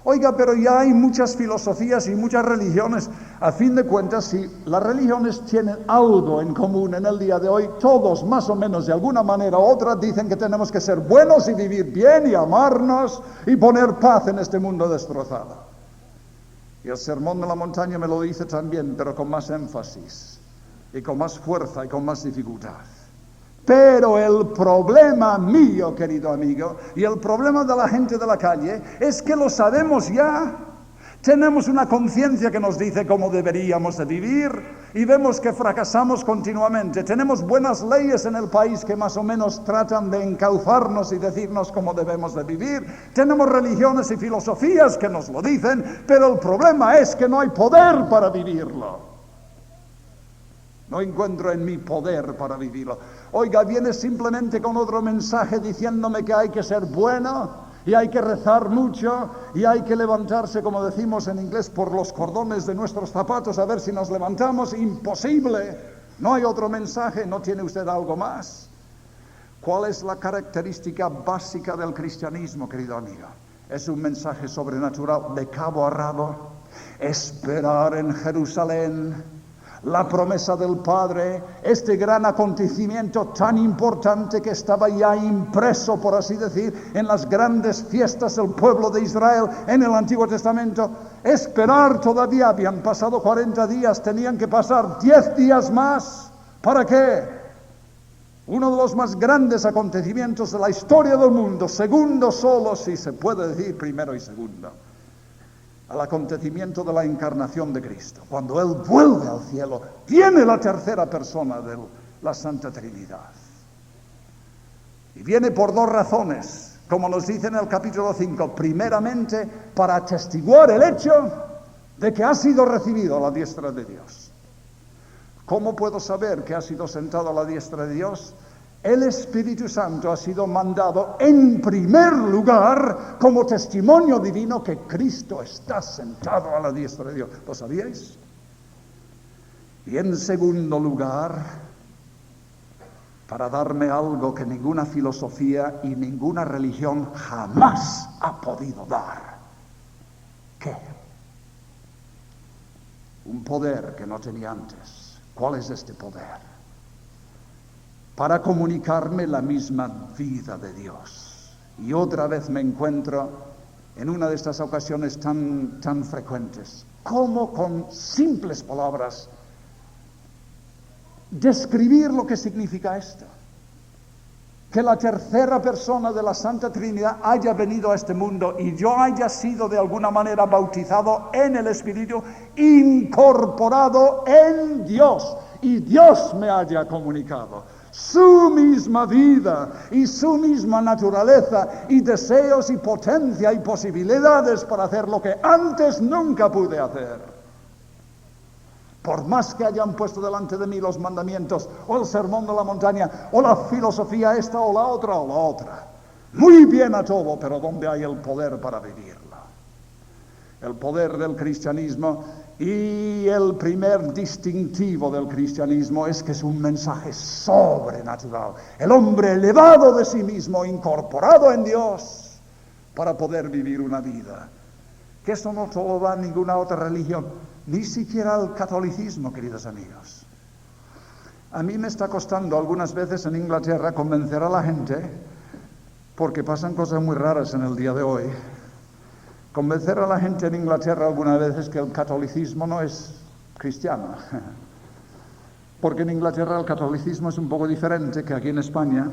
Oiga, pero ya hay muchas filosofías y muchas religiones. A fin de cuentas, si las religiones tienen algo en común en el día de hoy, todos más o menos de alguna manera u otra dicen que tenemos que ser buenos y vivir bien y amarnos y poner paz en este mundo destrozado. Y el sermón de la montaña me lo dice también, pero con más énfasis y con más fuerza y con más dificultad. Pero el problema mío, querido amigo, y el problema de la gente de la calle, es que lo sabemos ya. Tenemos una conciencia que nos dice cómo deberíamos de vivir y vemos que fracasamos continuamente. Tenemos buenas leyes en el país que más o menos tratan de encauzarnos y decirnos cómo debemos de vivir. Tenemos religiones y filosofías que nos lo dicen, pero el problema es que no hay poder para vivirlo. No encuentro en mí poder para vivirlo. Oiga, viene simplemente con otro mensaje diciéndome que hay que ser bueno y hay que rezar mucho y hay que levantarse, como decimos en inglés, por los cordones de nuestros zapatos a ver si nos levantamos. Imposible. No hay otro mensaje. ¿No tiene usted algo más? ¿Cuál es la característica básica del cristianismo, querido amigo? Es un mensaje sobrenatural de cabo a rabo. Esperar en Jerusalén. La promesa del Padre, este gran acontecimiento tan importante que estaba ya impreso, por así decir, en las grandes fiestas del pueblo de Israel en el Antiguo Testamento. Esperar todavía, habían pasado 40 días, tenían que pasar 10 días más. ¿Para qué? Uno de los más grandes acontecimientos de la historia del mundo, segundo solo, si se puede decir primero y segundo. al acontecimiento de la encarnación de Cristo. Cuando Él vuelve al cielo, viene la tercera persona de la Santa Trinidad. Y viene por dos razones, como nos dice en el capítulo 5. Primeramente, para atestiguar el hecho de que ha sido recibido a la diestra de Dios. ¿Cómo puedo saber que ha sido sentado a la diestra de Dios? El Espíritu Santo ha sido mandado en primer lugar como testimonio divino que Cristo está sentado a la diestra de Dios. ¿Lo sabíais? Y en segundo lugar, para darme algo que ninguna filosofía y ninguna religión jamás ha podido dar. ¿Qué? Un poder que no tenía antes. ¿Cuál es este poder? Para comunicarme la misma vida de Dios. Y otra vez me encuentro en una de estas ocasiones tan frecuentes. ¿Cómo con simples palabras describir lo que significa esto? Que la tercera persona de la Santa Trinidad haya venido a este mundo y yo haya sido de alguna manera bautizado en el Espíritu, incorporado en Dios, y Dios me haya comunicado su misma vida y su misma naturaleza y deseos y potencia y posibilidades para hacer lo que antes nunca pude hacer. Por más que hayan puesto delante de mí los mandamientos, o el sermón de la montaña, o la filosofía esta o la otra. Muy bien a todo, pero ¿dónde hay el poder para vivirlo? El poder del cristianismo y el primer distintivo del cristianismo es que es un mensaje sobrenatural. El hombre elevado de sí mismo, incorporado en Dios, para poder vivir una vida. Que eso no te lo da ninguna otra religión. Ni siquiera el catolicismo, queridos amigos. A mí me está costando algunas veces en Inglaterra convencer a la gente, porque pasan cosas muy raras en el día de hoy, convencer a la gente en Inglaterra algunas veces que el catolicismo no es cristiano. Porque en Inglaterra el catolicismo es un poco diferente que aquí en España,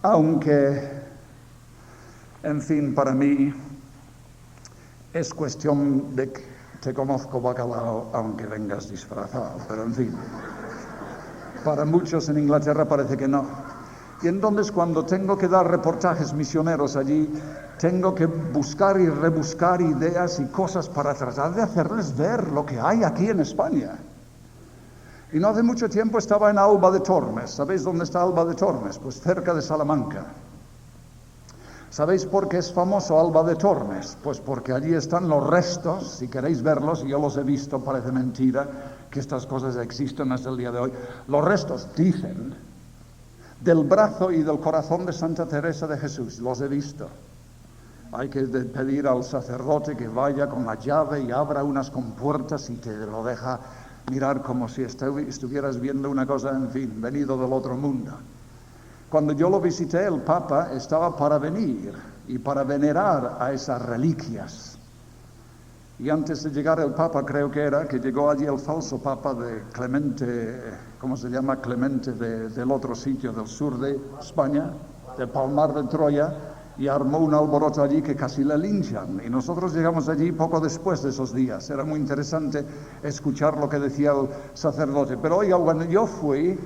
aunque, en fin, para mí es cuestión de que te conozco, bacalao, aunque vengas disfrazado, pero en fin, para muchos en Inglaterra parece que no. Y entonces cuando tengo que dar reportajes misioneros allí, tengo que buscar y rebuscar ideas y cosas para tratar de hacerles ver lo que hay aquí en España. Y no hace mucho tiempo estaba en Alba de Tormes. ¿Sabéis dónde está Alba de Tormes? Pues cerca de Salamanca. ¿Sabéis por qué es famoso Alba de Tormes? Pues porque allí están los restos, si queréis verlos, yo los he visto, parece mentira que estas cosas existen hasta el día de hoy. Los restos, dicen, del brazo y del corazón de Santa Teresa de Jesús, los he visto. Hay que pedir al sacerdote que vaya con la llave y abra unas compuertas y te lo deja mirar como si estuvieras viendo una cosa, en fin, venido del otro mundo. Cuando yo lo visité, el Papa estaba para venir y para venerar a esas reliquias. Y antes de llegar el Papa, creo que llegó allí el falso Papa de Clemente, ¿cómo se llama? Clemente del otro sitio del sur de España, de Palmar de Troya, y armó un alboroto allí que casi le linchan. Y nosotros llegamos allí poco después de esos días. Era muy interesante escuchar lo que decía el sacerdote. Pero oiga, cuando yo fui,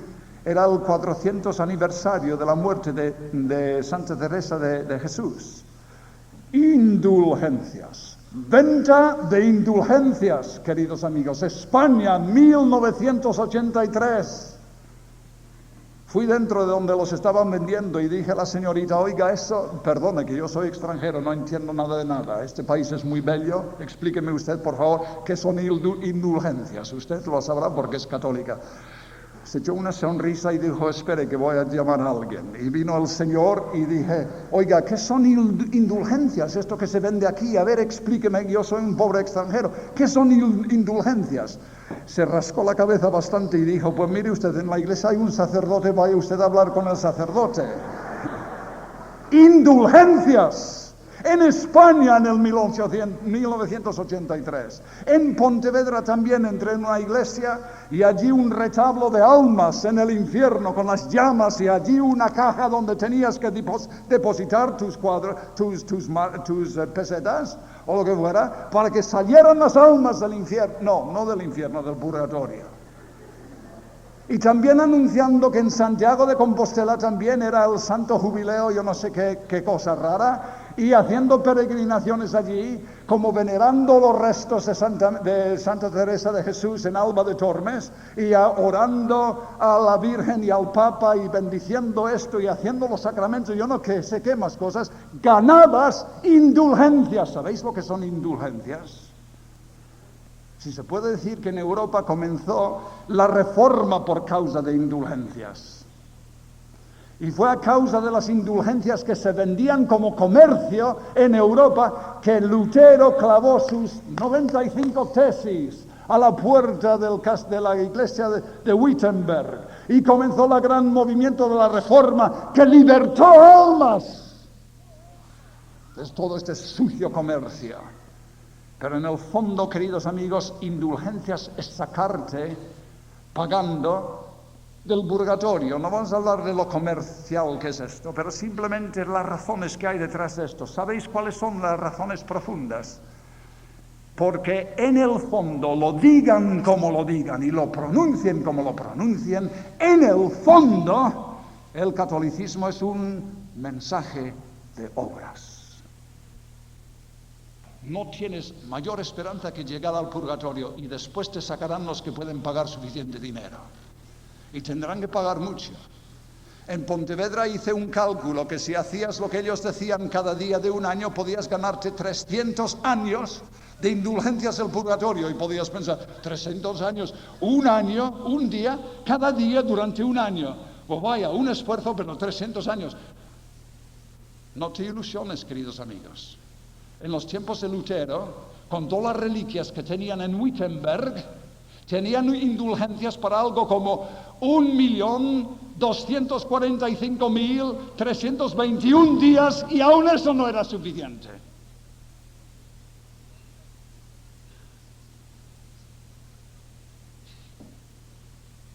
era el 400 aniversario de la muerte de Santa Teresa de Jesús. Indulgencias. Venta de indulgencias, queridos amigos. España, 1983. Fui dentro de donde los estaban vendiendo y dije a la señorita, oiga, eso, perdone que yo soy extranjero, no entiendo nada de nada. Este país es muy bello, explíqueme usted, por favor, qué son indulgencias. Usted lo sabrá porque es católica. Se echó una sonrisa y dijo, espere que voy a llamar a alguien. Y vino el señor y dije, oiga, ¿qué son indulgencias? Esto que se vende aquí, a ver, explíqueme, yo soy un pobre extranjero. ¿Qué son indulgencias? Se rascó la cabeza bastante y dijo, pues mire usted, en la iglesia hay un sacerdote, vaya usted a hablar con el sacerdote. Indulgencias. En España en el 1983. En Pontevedra también entré en una iglesia y allí un retablo de almas en el infierno con las llamas y allí una caja donde tenías que depositar tus pesetas o lo que fuera, para que salieran las almas del infierno, no del infierno, del purgatorio. Y también anunciando que en Santiago de Compostela también era el santo jubileo, yo no sé qué cosa rara, y haciendo peregrinaciones allí, como venerando los restos de Santa Teresa de Jesús en Alba de Tormes, y orando a la Virgen y al Papa, y bendiciendo esto, y haciendo los sacramentos, yo no sé qué más cosas, ganadas indulgencias. ¿Sabéis lo que son indulgencias? Si se puede decir que en Europa comenzó la reforma por causa de indulgencias. Y fue a causa de las indulgencias que se vendían como comercio en Europa que Lutero clavó sus 95 tesis a la puerta de la iglesia de Wittenberg. Y comenzó el gran movimiento de la reforma que libertó almas. Es todo este sucio comercio. Pero en el fondo, queridos amigos, indulgencias es sacarte pagando del purgatorio. No vamos a hablar de lo comercial que es esto, pero simplemente las razones que hay detrás de esto. ¿Sabéis cuáles son las razones profundas? Porque en el fondo, lo digan como lo digan y lo pronuncien como lo pronuncien, en el fondo el catolicismo es un mensaje de obras. No tienes mayor esperanza que llegar al purgatorio y después te sacarán los que pueden pagar suficiente dinero. Y tendrán que pagar mucho. En Pontevedra hice un cálculo que si hacías lo que ellos decían cada día de un año, podías ganarte 300 años de indulgencias del purgatorio. Y podías pensar, 300 años, un año, un día, cada día durante un año. Pues vaya, un esfuerzo, pero 300 años. No te ilusiones, queridos amigos. En los tiempos de Lutero, con todas las reliquias que tenían en Wittenberg, tenían indulgencias para algo como 1.245.321 días y aún eso no era suficiente.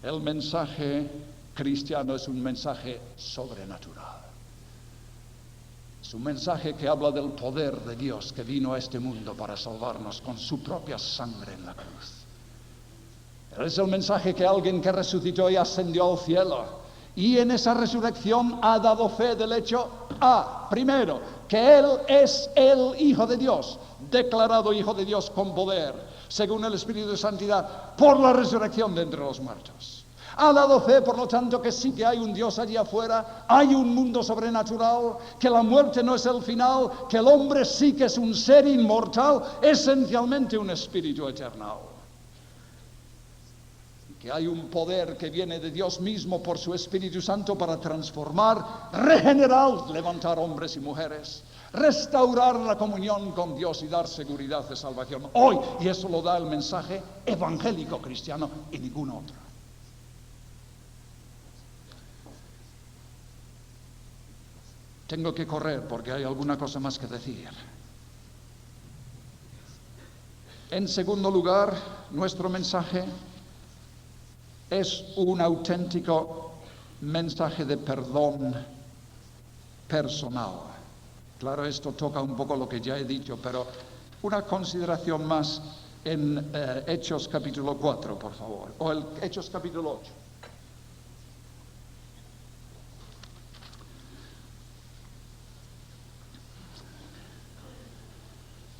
El mensaje cristiano es un mensaje sobrenatural. Es un mensaje que habla del poder de Dios que vino a este mundo para salvarnos con su propia sangre en la cruz. Es el mensaje que alguien que resucitó y ascendió al cielo y en esa resurrección ha dado fe del hecho primero, que Él es el Hijo de Dios, declarado Hijo de Dios con poder, según el Espíritu de Santidad, por la resurrección de entre los muertos. Ha dado fe, por lo tanto, que sí que hay un Dios allí afuera, hay un mundo sobrenatural, que la muerte no es el final, que el hombre sí que es un ser inmortal, esencialmente un espíritu eterno. Que hay un poder que viene de Dios mismo por su Espíritu Santo para transformar, regenerar, levantar hombres y mujeres, restaurar la comunión con Dios y dar seguridad de salvación hoy. Y eso lo da el mensaje evangélico cristiano y ningún otro. Tengo que correr porque hay alguna cosa más que decir. En segundo lugar, nuestro mensaje es un auténtico mensaje de perdón personal. Claro, esto toca un poco lo que ya he dicho, pero una consideración más en Hechos capítulo 4, por favor, o el Hechos capítulo 8.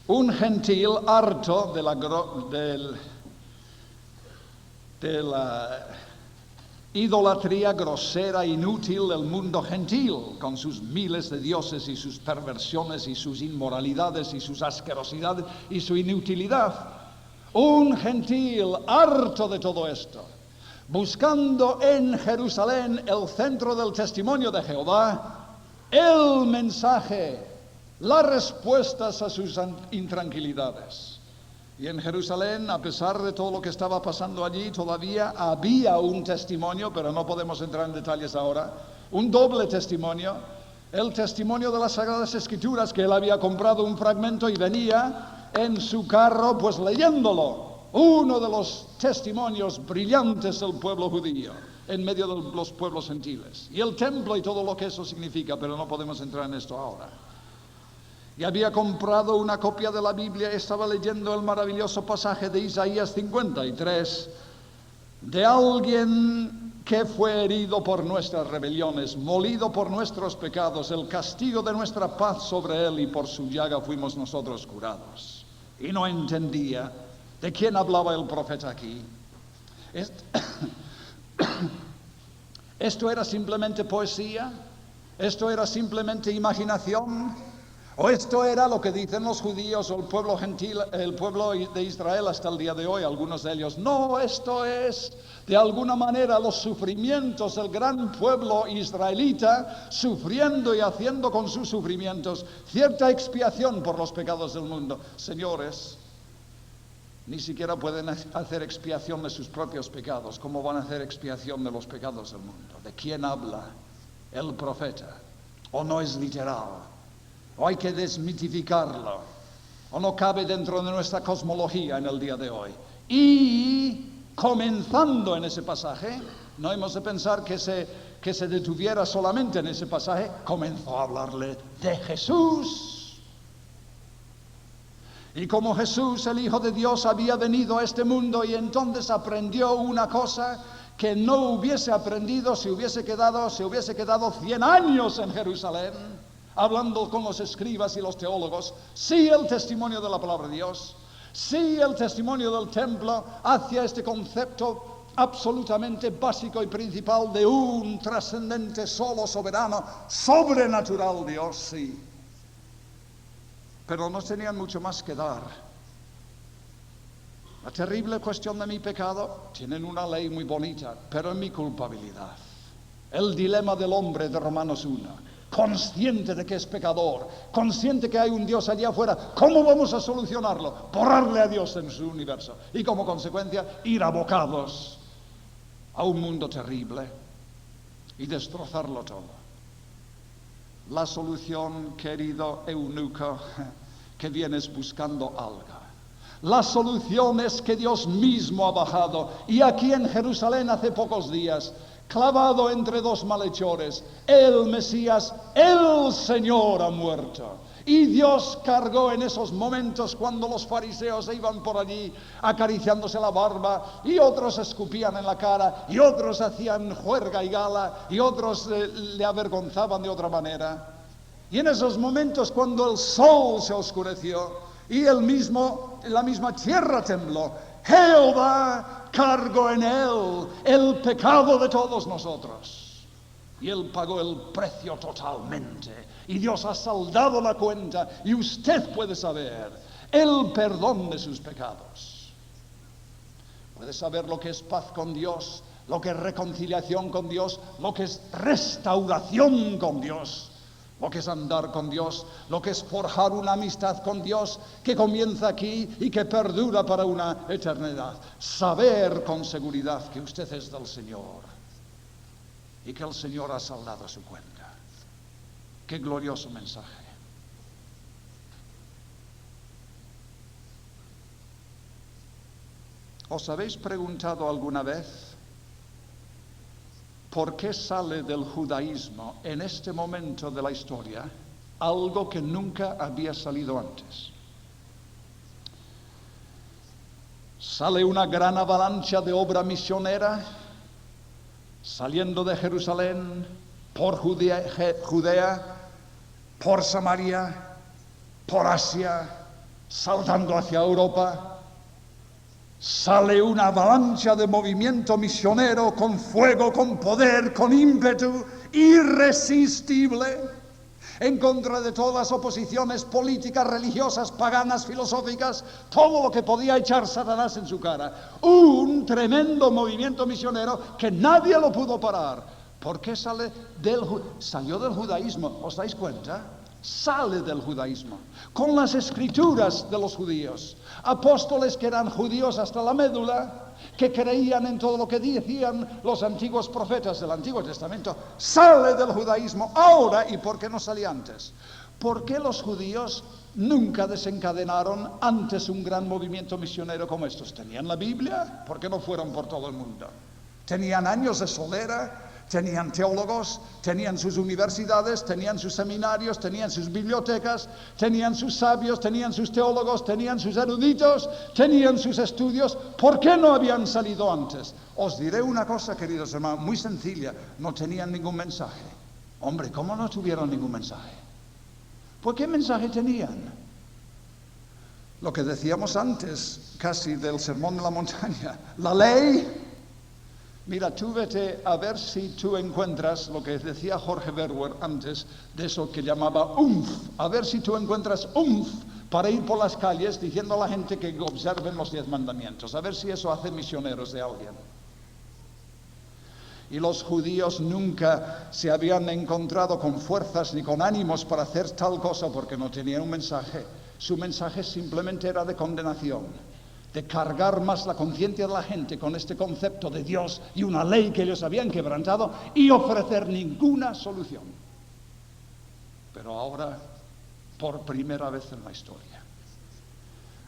Un gentil harto de la idolatría grosera e inútil del mundo gentil, con sus miles de dioses y sus perversiones y sus inmoralidades y sus asquerosidades y su inutilidad. Un gentil harto de todo esto, buscando en Jerusalén el centro del testimonio de Jehová, el mensaje, las respuestas a sus intranquilidades. Y en Jerusalén, a pesar de todo lo que estaba pasando allí, todavía había un testimonio, pero no podemos entrar en detalles ahora, un doble testimonio, el testimonio de las Sagradas Escrituras, que él había comprado un fragmento y venía en su carro pues leyéndolo, uno de los testimonios brillantes del pueblo judío en medio de los pueblos gentiles, y el templo y todo lo que eso significa, pero no podemos entrar en esto ahora. y había comprado una copia de la Biblia y estaba leyendo el maravilloso pasaje de Isaías 53, de alguien que fue herido por nuestras rebeliones, molido por nuestros pecados, el castigo de nuestra paz sobre él, y por su llaga fuimos nosotros curados. Y no entendía de quién hablaba el profeta aquí. ¿Esto era simplemente poesía? ¿Esto era simplemente imaginación? ¿O esto era lo que dicen los judíos o el pueblo gentil, el pueblo de Israel hasta el día de hoy, algunos de ellos? No, esto es de alguna manera los sufrimientos del gran pueblo israelita, sufriendo y haciendo con sus sufrimientos cierta expiación por los pecados del mundo. Señores, ni siquiera pueden hacer expiación de sus propios pecados. ¿Cómo van a hacer expiación de los pecados del mundo? ¿De quién habla el profeta? ¿O no es literal? ¿O hay que desmitificarlo? ¿O no cabe dentro de nuestra cosmología en el día de hoy? Y comenzando en ese pasaje, no hemos de pensar que se detuviera solamente en ese pasaje, comenzó a hablarle de Jesús. Y como Jesús, el Hijo de Dios, había venido a este mundo y entonces aprendió una cosa que no hubiese aprendido si hubiese quedado 100 años en Jerusalén, hablando con los escribas y los teólogos. Sí, el testimonio de la palabra de Dios, sí, el testimonio del templo hacia este concepto absolutamente básico y principal de un trascendente, solo, soberano, sobrenatural Dios, sí. Pero no tenían mucho más que dar. La terrible cuestión de mi pecado, tienen una ley muy bonita, pero en mi culpabilidad. El dilema del hombre de Romanos 1, consciente de que es pecador, consciente que hay un Dios allá afuera, ¿cómo vamos a solucionarlo? Borrarle a Dios en su universo y como consecuencia ir abocados a un mundo terrible y destrozarlo todo. La solución, querido eunuco, que vienes buscando algo. La solución es que Dios mismo ha bajado, y aquí en Jerusalén hace pocos días, clavado entre dos malhechores, el Mesías, el Señor ha muerto. Y Dios cargó en esos momentos cuando los fariseos iban por allí acariciándose la barba y otros escupían en la cara y otros hacían juerga y gala y otros le avergonzaban de otra manera. Y en esos momentos cuando el sol se oscureció y la misma tierra tembló, Jehová cargó en él el pecado de todos nosotros. Y él pagó el precio totalmente. Y Dios ha saldado la cuenta. Y usted puede saber el perdón de sus pecados. Puede saber lo que es paz con Dios, lo que es reconciliación con Dios, lo que es restauración con Dios, lo que es andar con Dios, lo que es forjar una amistad con Dios que comienza aquí y que perdura para una eternidad. Saber con seguridad que usted es del Señor. Y que el Señor ha saldado su cuenta. ¡Qué glorioso mensaje! ¿Os habéis preguntado alguna vez por qué sale del judaísmo en este momento de la historia algo que nunca había salido antes? Sale una gran avalancha de obra misionera saliendo de Jerusalén, por Judea, por Samaria, por Asia, saltando hacia Europa. Sale una avalancha de movimiento misionero con fuego, con poder, con ímpetu irresistible, en contra de todas las oposiciones políticas, religiosas, paganas, filosóficas, todo lo que podía echar Satanás en su cara. Un tremendo movimiento misionero que nadie lo pudo parar. ¿Por qué salió del judaísmo? ¿Os dais cuenta? Sale del judaísmo, con las escrituras de los judíos, apóstoles que eran judíos hasta la médula, que creían en todo lo que decían los antiguos profetas del Antiguo Testamento. Sale del judaísmo ahora. ¿Y por qué no salía antes? ¿Por qué los judíos nunca desencadenaron antes un gran movimiento misionero como estos? ¿Tenían la Biblia? ¿Por qué no fueron por todo el mundo? ¿Tenían años de solera? Tenían teólogos, tenían sus universidades, tenían sus seminarios, tenían sus bibliotecas, tenían sus sabios, tenían sus teólogos, tenían sus eruditos, tenían sus estudios. ¿Por qué no habían salido antes? Os diré una cosa, queridos hermanos, muy sencilla. No tenían ningún mensaje. Hombre, ¿cómo no tuvieron ningún mensaje? ¿Por qué mensaje tenían? Lo que decíamos antes, casi del sermón de la montaña. La ley. Mira, tú vete a ver si tú encuentras lo que decía Jorge Verwer antes, de eso que llamaba a ver si tú encuentras para ir por las calles diciendo a la gente que observen los 10 mandamientos, a ver si eso hace misioneros de alguien. Y los judíos nunca se habían encontrado con fuerzas ni con ánimos para hacer tal cosa porque no tenían un mensaje. Su mensaje simplemente era de condenación, de cargar más la conciencia de la gente con este concepto de Dios y una ley que ellos habían quebrantado y ofrecer ninguna solución. Pero ahora, por primera vez en la historia,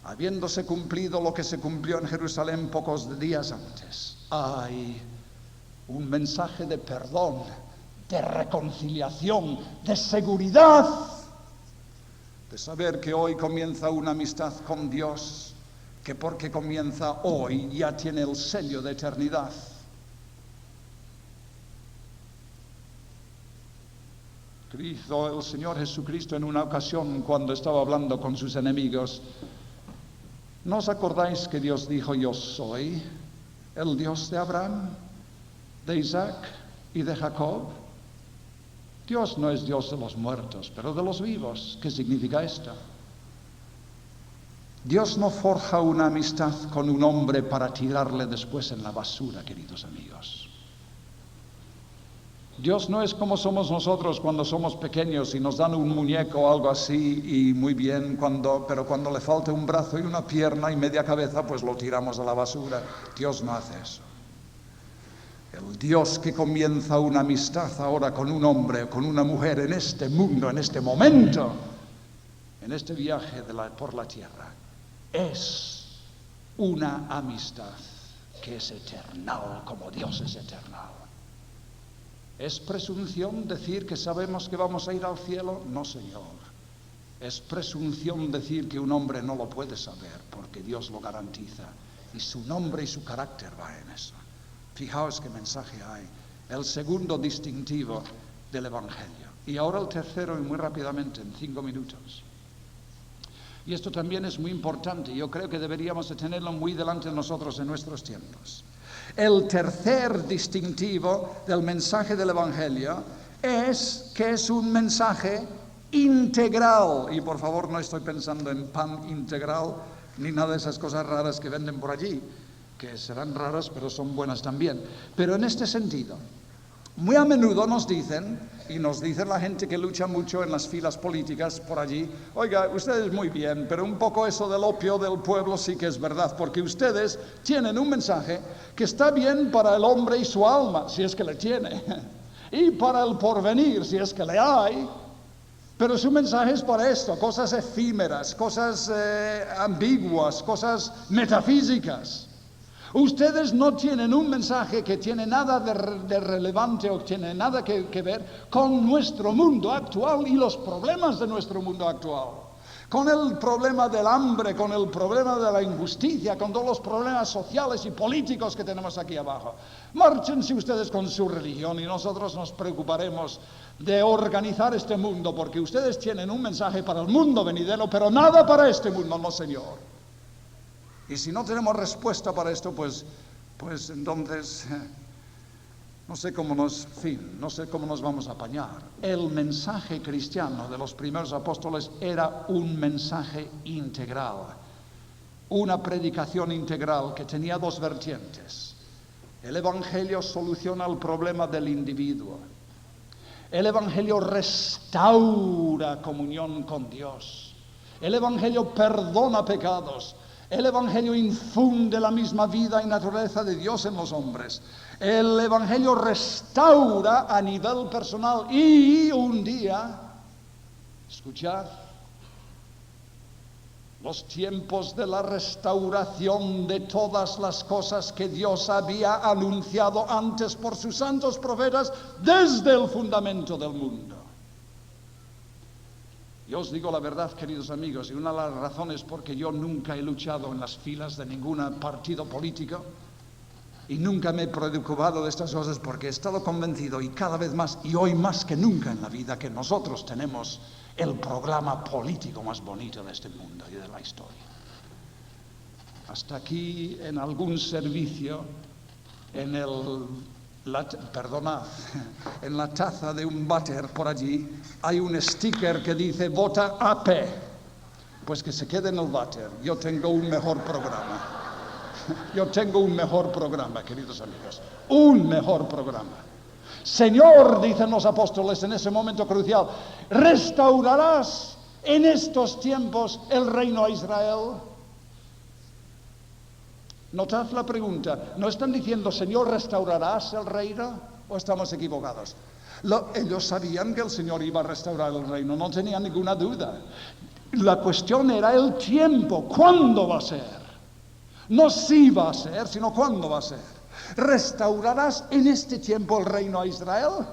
habiéndose cumplido lo que se cumplió en Jerusalén pocos días antes, hay un mensaje de perdón, de reconciliación, de seguridad, de saber que hoy comienza una amistad con Dios, que porque comienza hoy ya tiene el sello de eternidad. Hizo el Señor Jesucristo en una ocasión cuando estaba hablando con sus enemigos. ¿No os acordáis que Dios dijo: yo soy el Dios de Abraham, de Isaac y de Jacob? Dios no es Dios de los muertos, pero de los vivos. ¿Qué significa esto? Dios no forja una amistad con un hombre para tirarle después en la basura, queridos amigos. Dios no es como somos nosotros cuando somos pequeños y nos dan un muñeco o algo así y muy bien, pero cuando le falta un brazo y una pierna y media cabeza, pues lo tiramos a la basura. Dios no hace eso. El Dios que comienza una amistad ahora con un hombre o con una mujer en este mundo, en este momento, en este viaje por la tierra, es una amistad que es eternal, como Dios es eternal. ¿Es presunción decir que sabemos que vamos a ir al cielo? No, Señor. Es presunción decir que un hombre no lo puede saber, porque Dios lo garantiza, y su nombre y su carácter va en eso. Fijaos qué mensaje hay. El segundo distintivo del Evangelio. Y ahora el tercero, y muy rápidamente, en 5 minutos. Y esto también es muy importante. Yo creo que deberíamos de tenerlo muy delante de nosotros en nuestros tiempos. El tercer distintivo del mensaje del Evangelio es que es un mensaje integral. Y por favor, no estoy pensando en pan integral ni nada de esas cosas raras que venden por allí, que serán raras, pero son buenas también. Pero en este sentido, muy a menudo nos dicen, y nos dice la gente que lucha mucho en las filas políticas por allí: oiga, ustedes muy bien, pero un poco eso del opio del pueblo sí que es verdad, porque ustedes tienen un mensaje que está bien para el hombre y su alma, si es que le tiene, y para el porvenir, si es que le hay, pero su mensaje es para esto, cosas efímeras, cosas ambiguas, cosas metafísicas. Ustedes no tienen un mensaje que tiene nada de relevante o tiene nada que ver con nuestro mundo actual y los problemas de nuestro mundo actual. Con el problema del hambre, con el problema de la injusticia, con todos los problemas sociales y políticos que tenemos aquí abajo. Márchense ustedes con su religión y nosotros nos preocuparemos de organizar este mundo, porque ustedes tienen un mensaje para el mundo venidero, pero nada para este mundo, no, Señor. Y si no tenemos respuesta para esto, pues entonces no sé cómo nos vamos a apañar. El mensaje cristiano de los primeros apóstoles era un mensaje integral, una predicación integral que tenía 2 vertientes. El Evangelio soluciona el problema del individuo. El Evangelio restaura comunión con Dios. El Evangelio perdona pecados. El Evangelio infunde la misma vida y naturaleza de Dios en los hombres. El Evangelio restaura a nivel personal y un día, escuchad, los tiempos de la restauración de todas las cosas que Dios había anunciado antes por sus santos profetas desde el fundamento del mundo. Yo os digo la verdad, queridos amigos, y una de las razones por que yo nunca he luchado en las filas de ningún partido político y nunca me he preocupado de estas cosas, porque he estado convencido, y cada vez más, y hoy más que nunca en la vida, que nosotros tenemos el programa político más bonito de este mundo y de la historia. Hasta aquí, en algún servicio, en la taza de un váter por allí, hay un sticker que dice vota AP. Pues que se quede en el váter. Yo tengo un mejor programa. Yo tengo un mejor programa, queridos amigos. Un mejor programa. Señor, dicen los apóstoles en ese momento crucial, ¿restaurarás en estos tiempos el reino a Israel? Notad la pregunta. ¿No están diciendo, Señor, restaurarás el reino? ¿O estamos equivocados? Ellos sabían que el Señor iba a restaurar el reino, no tenían ninguna duda. La cuestión era el tiempo. ¿Cuándo va a ser? No si va a ser, sino cuándo va a ser. ¿Restaurarás en este tiempo el reino a Israel?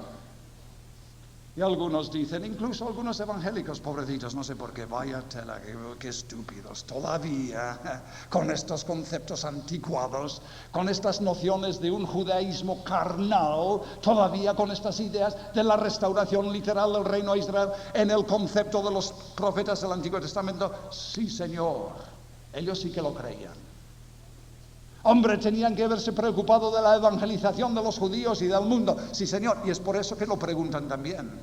Y algunos dicen, incluso algunos evangélicos, pobrecitos, no sé por qué, vaya tela, qué estúpidos, todavía con estos conceptos anticuados, con estas nociones de un judaísmo carnal, todavía con estas ideas de la restauración literal del reino a Israel en el concepto de los profetas del Antiguo Testamento. Sí, Señor, ellos sí que lo creían. Hombre, tenían que haberse preocupado de la evangelización de los judíos y del mundo. Sí, Señor, y es por eso que lo preguntan también.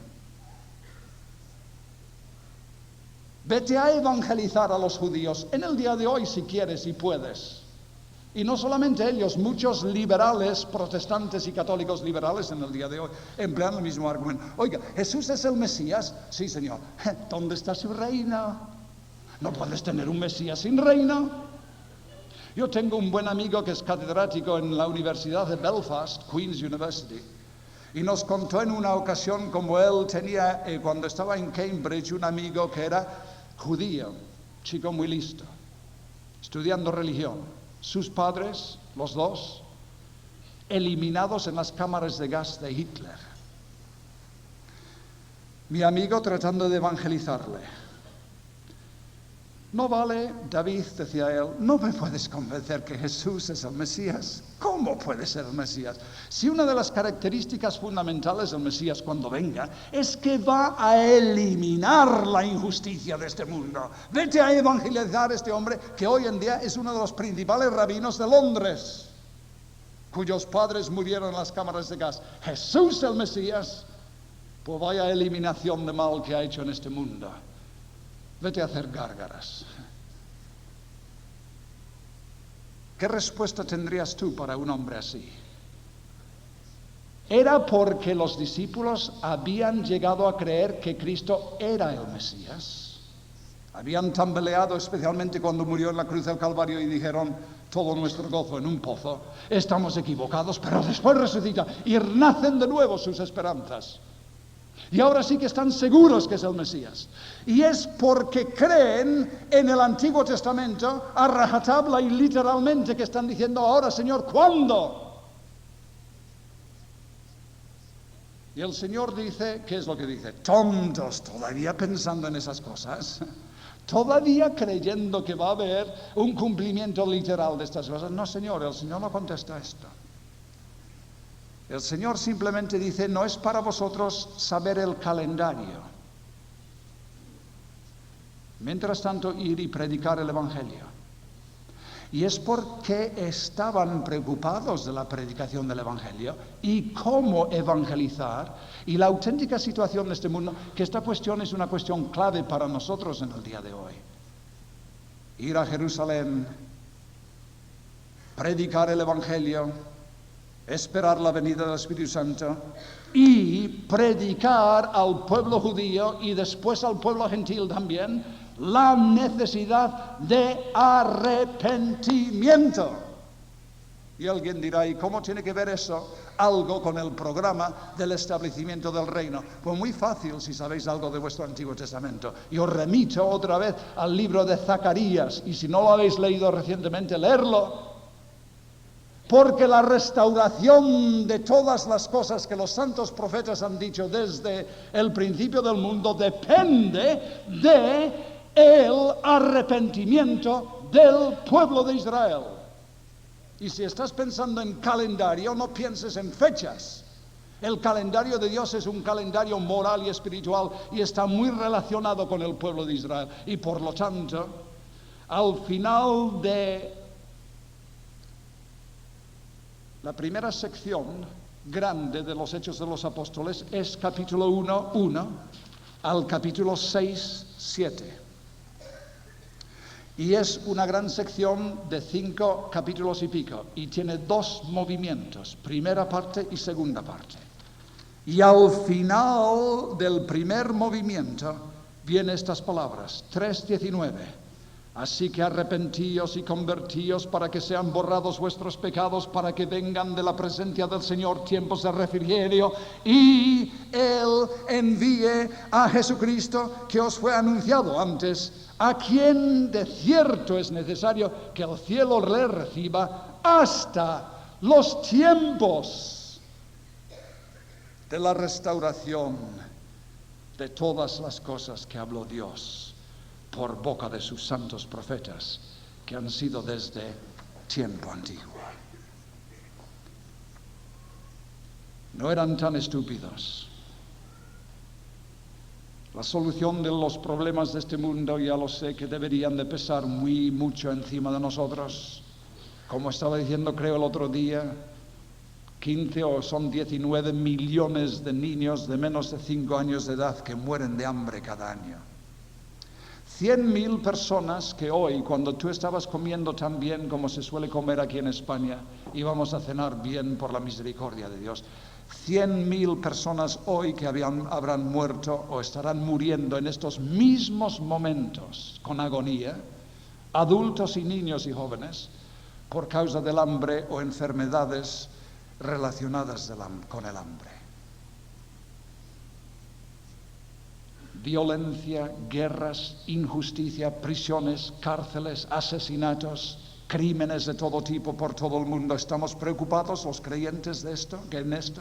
Vete a evangelizar a los judíos en el día de hoy si quieres y puedes. Y no solamente ellos, muchos liberales, protestantes y católicos liberales en el día de hoy emplean el mismo argumento. Oiga, ¿Jesús es el Mesías? Sí, Señor. ¿Dónde está su reino? No puedes tener un Mesías sin reino. Yo tengo un buen amigo que es catedrático en la Universidad de Belfast, Queen's University, y nos contó en una ocasión como él tenía, cuando estaba en Cambridge, un amigo que era judío, chico muy listo, estudiando religión. Sus padres, los dos, eliminados en las cámaras de gas de Hitler. Mi amigo tratando de evangelizarle. No vale, David, decía él, no me puedes convencer que Jesús es el Mesías. ¿Cómo puede ser el Mesías? Si una de las características fundamentales del Mesías cuando venga es que va a eliminar la injusticia de este mundo. Vete a evangelizar a este hombre que hoy en día es uno de los principales rabinos de Londres, cuyos padres murieron en las cámaras de gas. Jesús el Mesías, pues vaya eliminación de mal que ha hecho en este mundo. Vete a hacer gárgaras. ¿Qué respuesta tendrías tú para un hombre así? ¿Era porque los discípulos habían llegado a creer que Cristo era el Mesías? Habían tambaleado, especialmente cuando murió en la cruz del Calvario, y dijeron, todo nuestro gozo en un pozo. Estamos equivocados, pero después resucita y nacen de nuevo sus esperanzas. Y ahora sí que están seguros que es el Mesías. Y es porque creen en el Antiguo Testamento a rajatabla y literalmente que están diciendo ahora, Señor, ¿cuándo? Y el Señor dice, ¿qué es lo que dice? Tontos, todavía pensando en esas cosas. Todavía creyendo que va a haber un cumplimiento literal de estas cosas. No, Señor, el Señor no contesta esto. El Señor simplemente dice, no es para vosotros saber el calendario. Mientras tanto, ir y predicar el Evangelio. Y es porque estaban preocupados de la predicación del Evangelio y cómo evangelizar. Y la auténtica situación de este mundo, que esta cuestión es una cuestión clave para nosotros en el día de hoy. Ir a Jerusalén, predicar el Evangelio, esperar la venida del Espíritu Santo y predicar al pueblo judío y después al pueblo gentil también la necesidad de arrepentimiento. Y alguien dirá, ¿y cómo tiene que ver eso algo con el programa del establecimiento del reino? Pues muy fácil si sabéis algo de vuestro Antiguo Testamento. Y os remito otra vez al libro de Zacarías, y si no lo habéis leído recientemente, leerlo. Porque la restauración de todas las cosas que los santos profetas han dicho desde el principio del mundo depende del arrepentimiento del pueblo de Israel. Y si estás pensando en calendario, no pienses en fechas. El calendario de Dios es un calendario moral y espiritual y está muy relacionado con el pueblo de Israel. Y por lo tanto, al final de la primera sección grande de los Hechos de los Apóstoles es capítulo 1 al capítulo 6, 7. Y es una gran sección de 5 capítulos y pico. Y tiene 2 movimientos, primera parte y segunda parte. Y al final del primer movimiento vienen estas palabras, 3:19. Así que arrepentíos y convertíos para que sean borrados vuestros pecados, para que vengan de la presencia del Señor tiempos de refrigerio y Él envíe a Jesucristo que os fue anunciado antes, a quien de cierto es necesario que el cielo le reciba hasta los tiempos de la restauración de todas las cosas que habló Dios por boca de sus santos profetas, que han sido desde tiempo antiguo. No eran tan estúpidos. La solución de los problemas de este mundo, ya lo sé, que deberían de pesar mucho encima de nosotros. Como estaba diciendo, creo, el otro día, 15 o son 19 millones de niños de menos de 5 años de edad que mueren de hambre cada año. 100.000 personas que hoy, cuando tú estabas comiendo tan bien como se suele comer aquí en España, íbamos a cenar bien por la misericordia de Dios. 100.000 personas hoy que habrán muerto o estarán muriendo en estos mismos momentos con agonía, adultos y niños y jóvenes, por causa del hambre o enfermedades relacionadas con el hambre. Violencia, guerras, injusticia, prisiones, cárceles, asesinatos, crímenes de todo tipo por todo el mundo. ¿Estamos preocupados los creyentes de esto, en esto?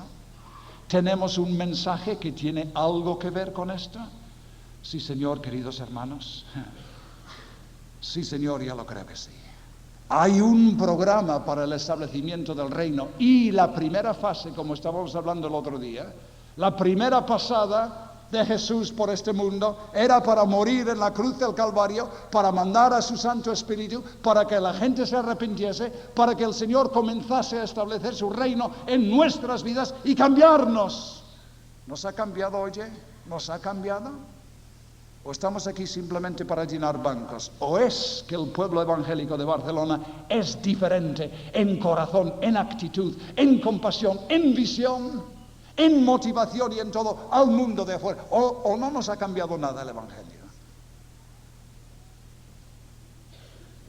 ¿Tenemos un mensaje que tiene algo que ver con esto? Sí, Señor, queridos hermanos. Sí, Señor, ya lo creo que sí. Hay un programa para el establecimiento del reino y la primera fase, como estábamos hablando el otro día, la primera pasada de Jesús por este mundo era para morir en la cruz del Calvario, para mandar a su Santo Espíritu, para que la gente se arrepintiese, para que el Señor comenzase a establecer su reino en nuestras vidas y cambiarnos. ¿Nos ha cambiado, oye? ¿Nos ha cambiado? ¿O estamos aquí simplemente para llenar bancos? ¿O es que el pueblo evangélico de Barcelona es diferente en corazón, en actitud, en compasión, en visión, en motivación y en todo al mundo de afuera? ¿O no nos ha cambiado nada el Evangelio?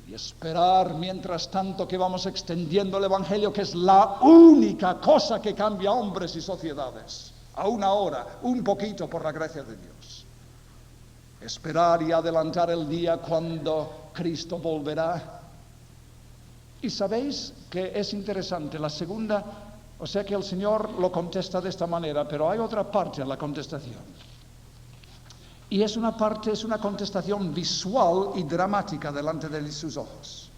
Y esperar mientras tanto que vamos extendiendo el Evangelio, que es la única cosa que cambia hombres y sociedades, aún ahora, un poquito por la gracia de Dios. Esperar y adelantar el día cuando Cristo volverá. Y sabéis que es interesante, la segunda, o sea que el Señor lo contesta de esta manera, pero hay otra parte en la contestación. Y es una contestación visual y dramática delante de sus ojos.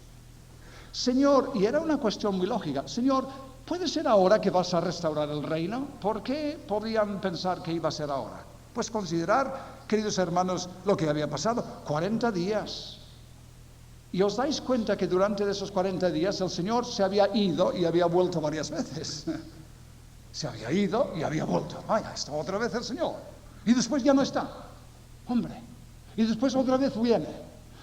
Señor, y era una cuestión muy lógica, Señor, ¿puede ser ahora que vas a restaurar el reino? ¿Por qué podrían pensar que iba a ser ahora? Pues considerar, queridos hermanos, lo que había pasado, 40 días. Y os dais cuenta que durante esos 40 días el Señor se había ido y había vuelto varias veces. Se había ido y había vuelto. Vaya, está otra vez el Señor. Y después ya no está. Hombre. Y después otra vez viene.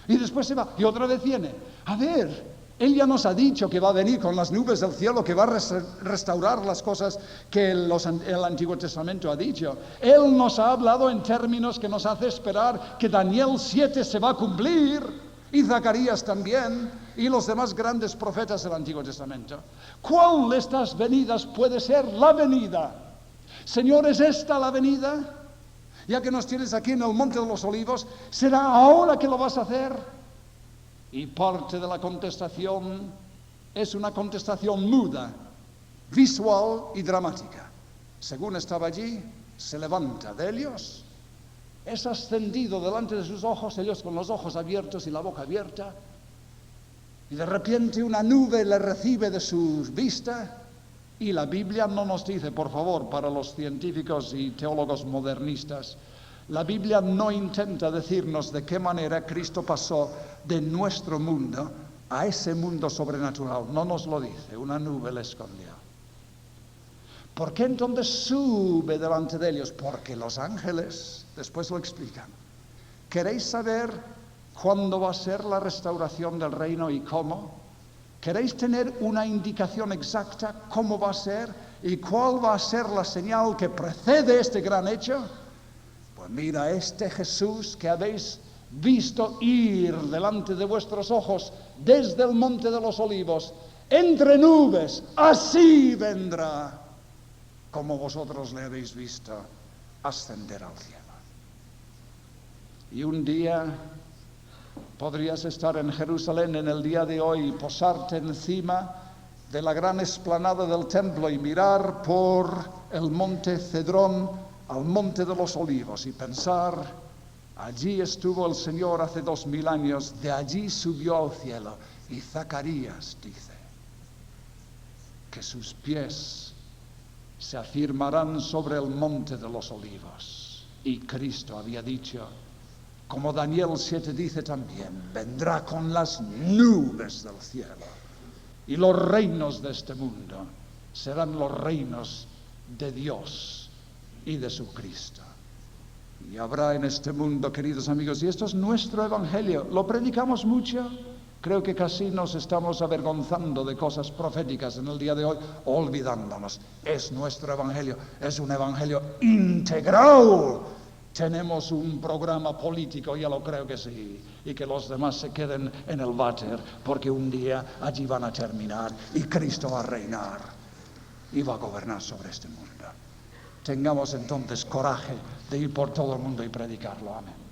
Y después se va. Y otra vez viene. A ver, Él ya nos ha dicho que va a venir con las nubes del cielo, que va a restaurar las cosas que el Antiguo Testamento ha dicho. Él nos ha hablado en términos que nos hace esperar que Daniel 7 se va a cumplir. Y Zacarías también, y los demás grandes profetas del Antiguo Testamento. ¿Cuál de estas venidas puede ser la venida? Señor, ¿es esta la venida? Ya que nos tienes aquí en el Monte de los Olivos, ¿será ahora que lo vas a hacer? Y parte de la contestación es una contestación muda, visual y dramática. Según estaba allí, se levanta de ellos, es ascendido delante de sus ojos, ellos con los ojos abiertos y la boca abierta, y de repente una nube le recibe de su vista. Y la Biblia no nos dice, por favor, para los científicos y teólogos modernistas, la Biblia no intenta decirnos de qué manera Cristo pasó de nuestro mundo a ese mundo sobrenatural. No nos lo dice, una nube le escondió. ¿Por qué entonces sube delante de ellos? Porque los ángeles, después lo explican. ¿Queréis saber cuándo va a ser la restauración del reino y cómo? ¿Queréis tener una indicación exacta cómo va a ser y cuál va a ser la señal que precede este gran hecho? Pues mira, este Jesús que habéis visto ir delante de vuestros ojos desde el Monte de los Olivos, entre nubes, así vendrá, como vosotros le habéis visto ascender al cielo. Y un día podrías estar en Jerusalén en el día de hoy y posarte encima de la gran explanada del templo y mirar por el monte Cedrón al Monte de los Olivos y pensar, allí estuvo el Señor hace 2000 años, de allí subió al cielo. Y Zacarías dice que sus pies se afirmarán sobre el Monte de los Olivos. Y Cristo había dicho, como Daniel 7 dice también, vendrá con las nubes del cielo. Y los reinos de este mundo serán los reinos de Dios y de su Cristo. Y habrá en este mundo, queridos amigos, y esto es nuestro evangelio. ¿Lo predicamos mucho? Creo que casi nos estamos avergonzando de cosas proféticas en el día de hoy, olvidándonos. Es nuestro evangelio, es un evangelio integral. Tenemos un programa político, ya lo creo que sí, y que los demás se queden en el váter, porque un día allí van a terminar y Cristo va a reinar y va a gobernar sobre este mundo. Tengamos entonces coraje de ir por todo el mundo y predicarlo. Amén.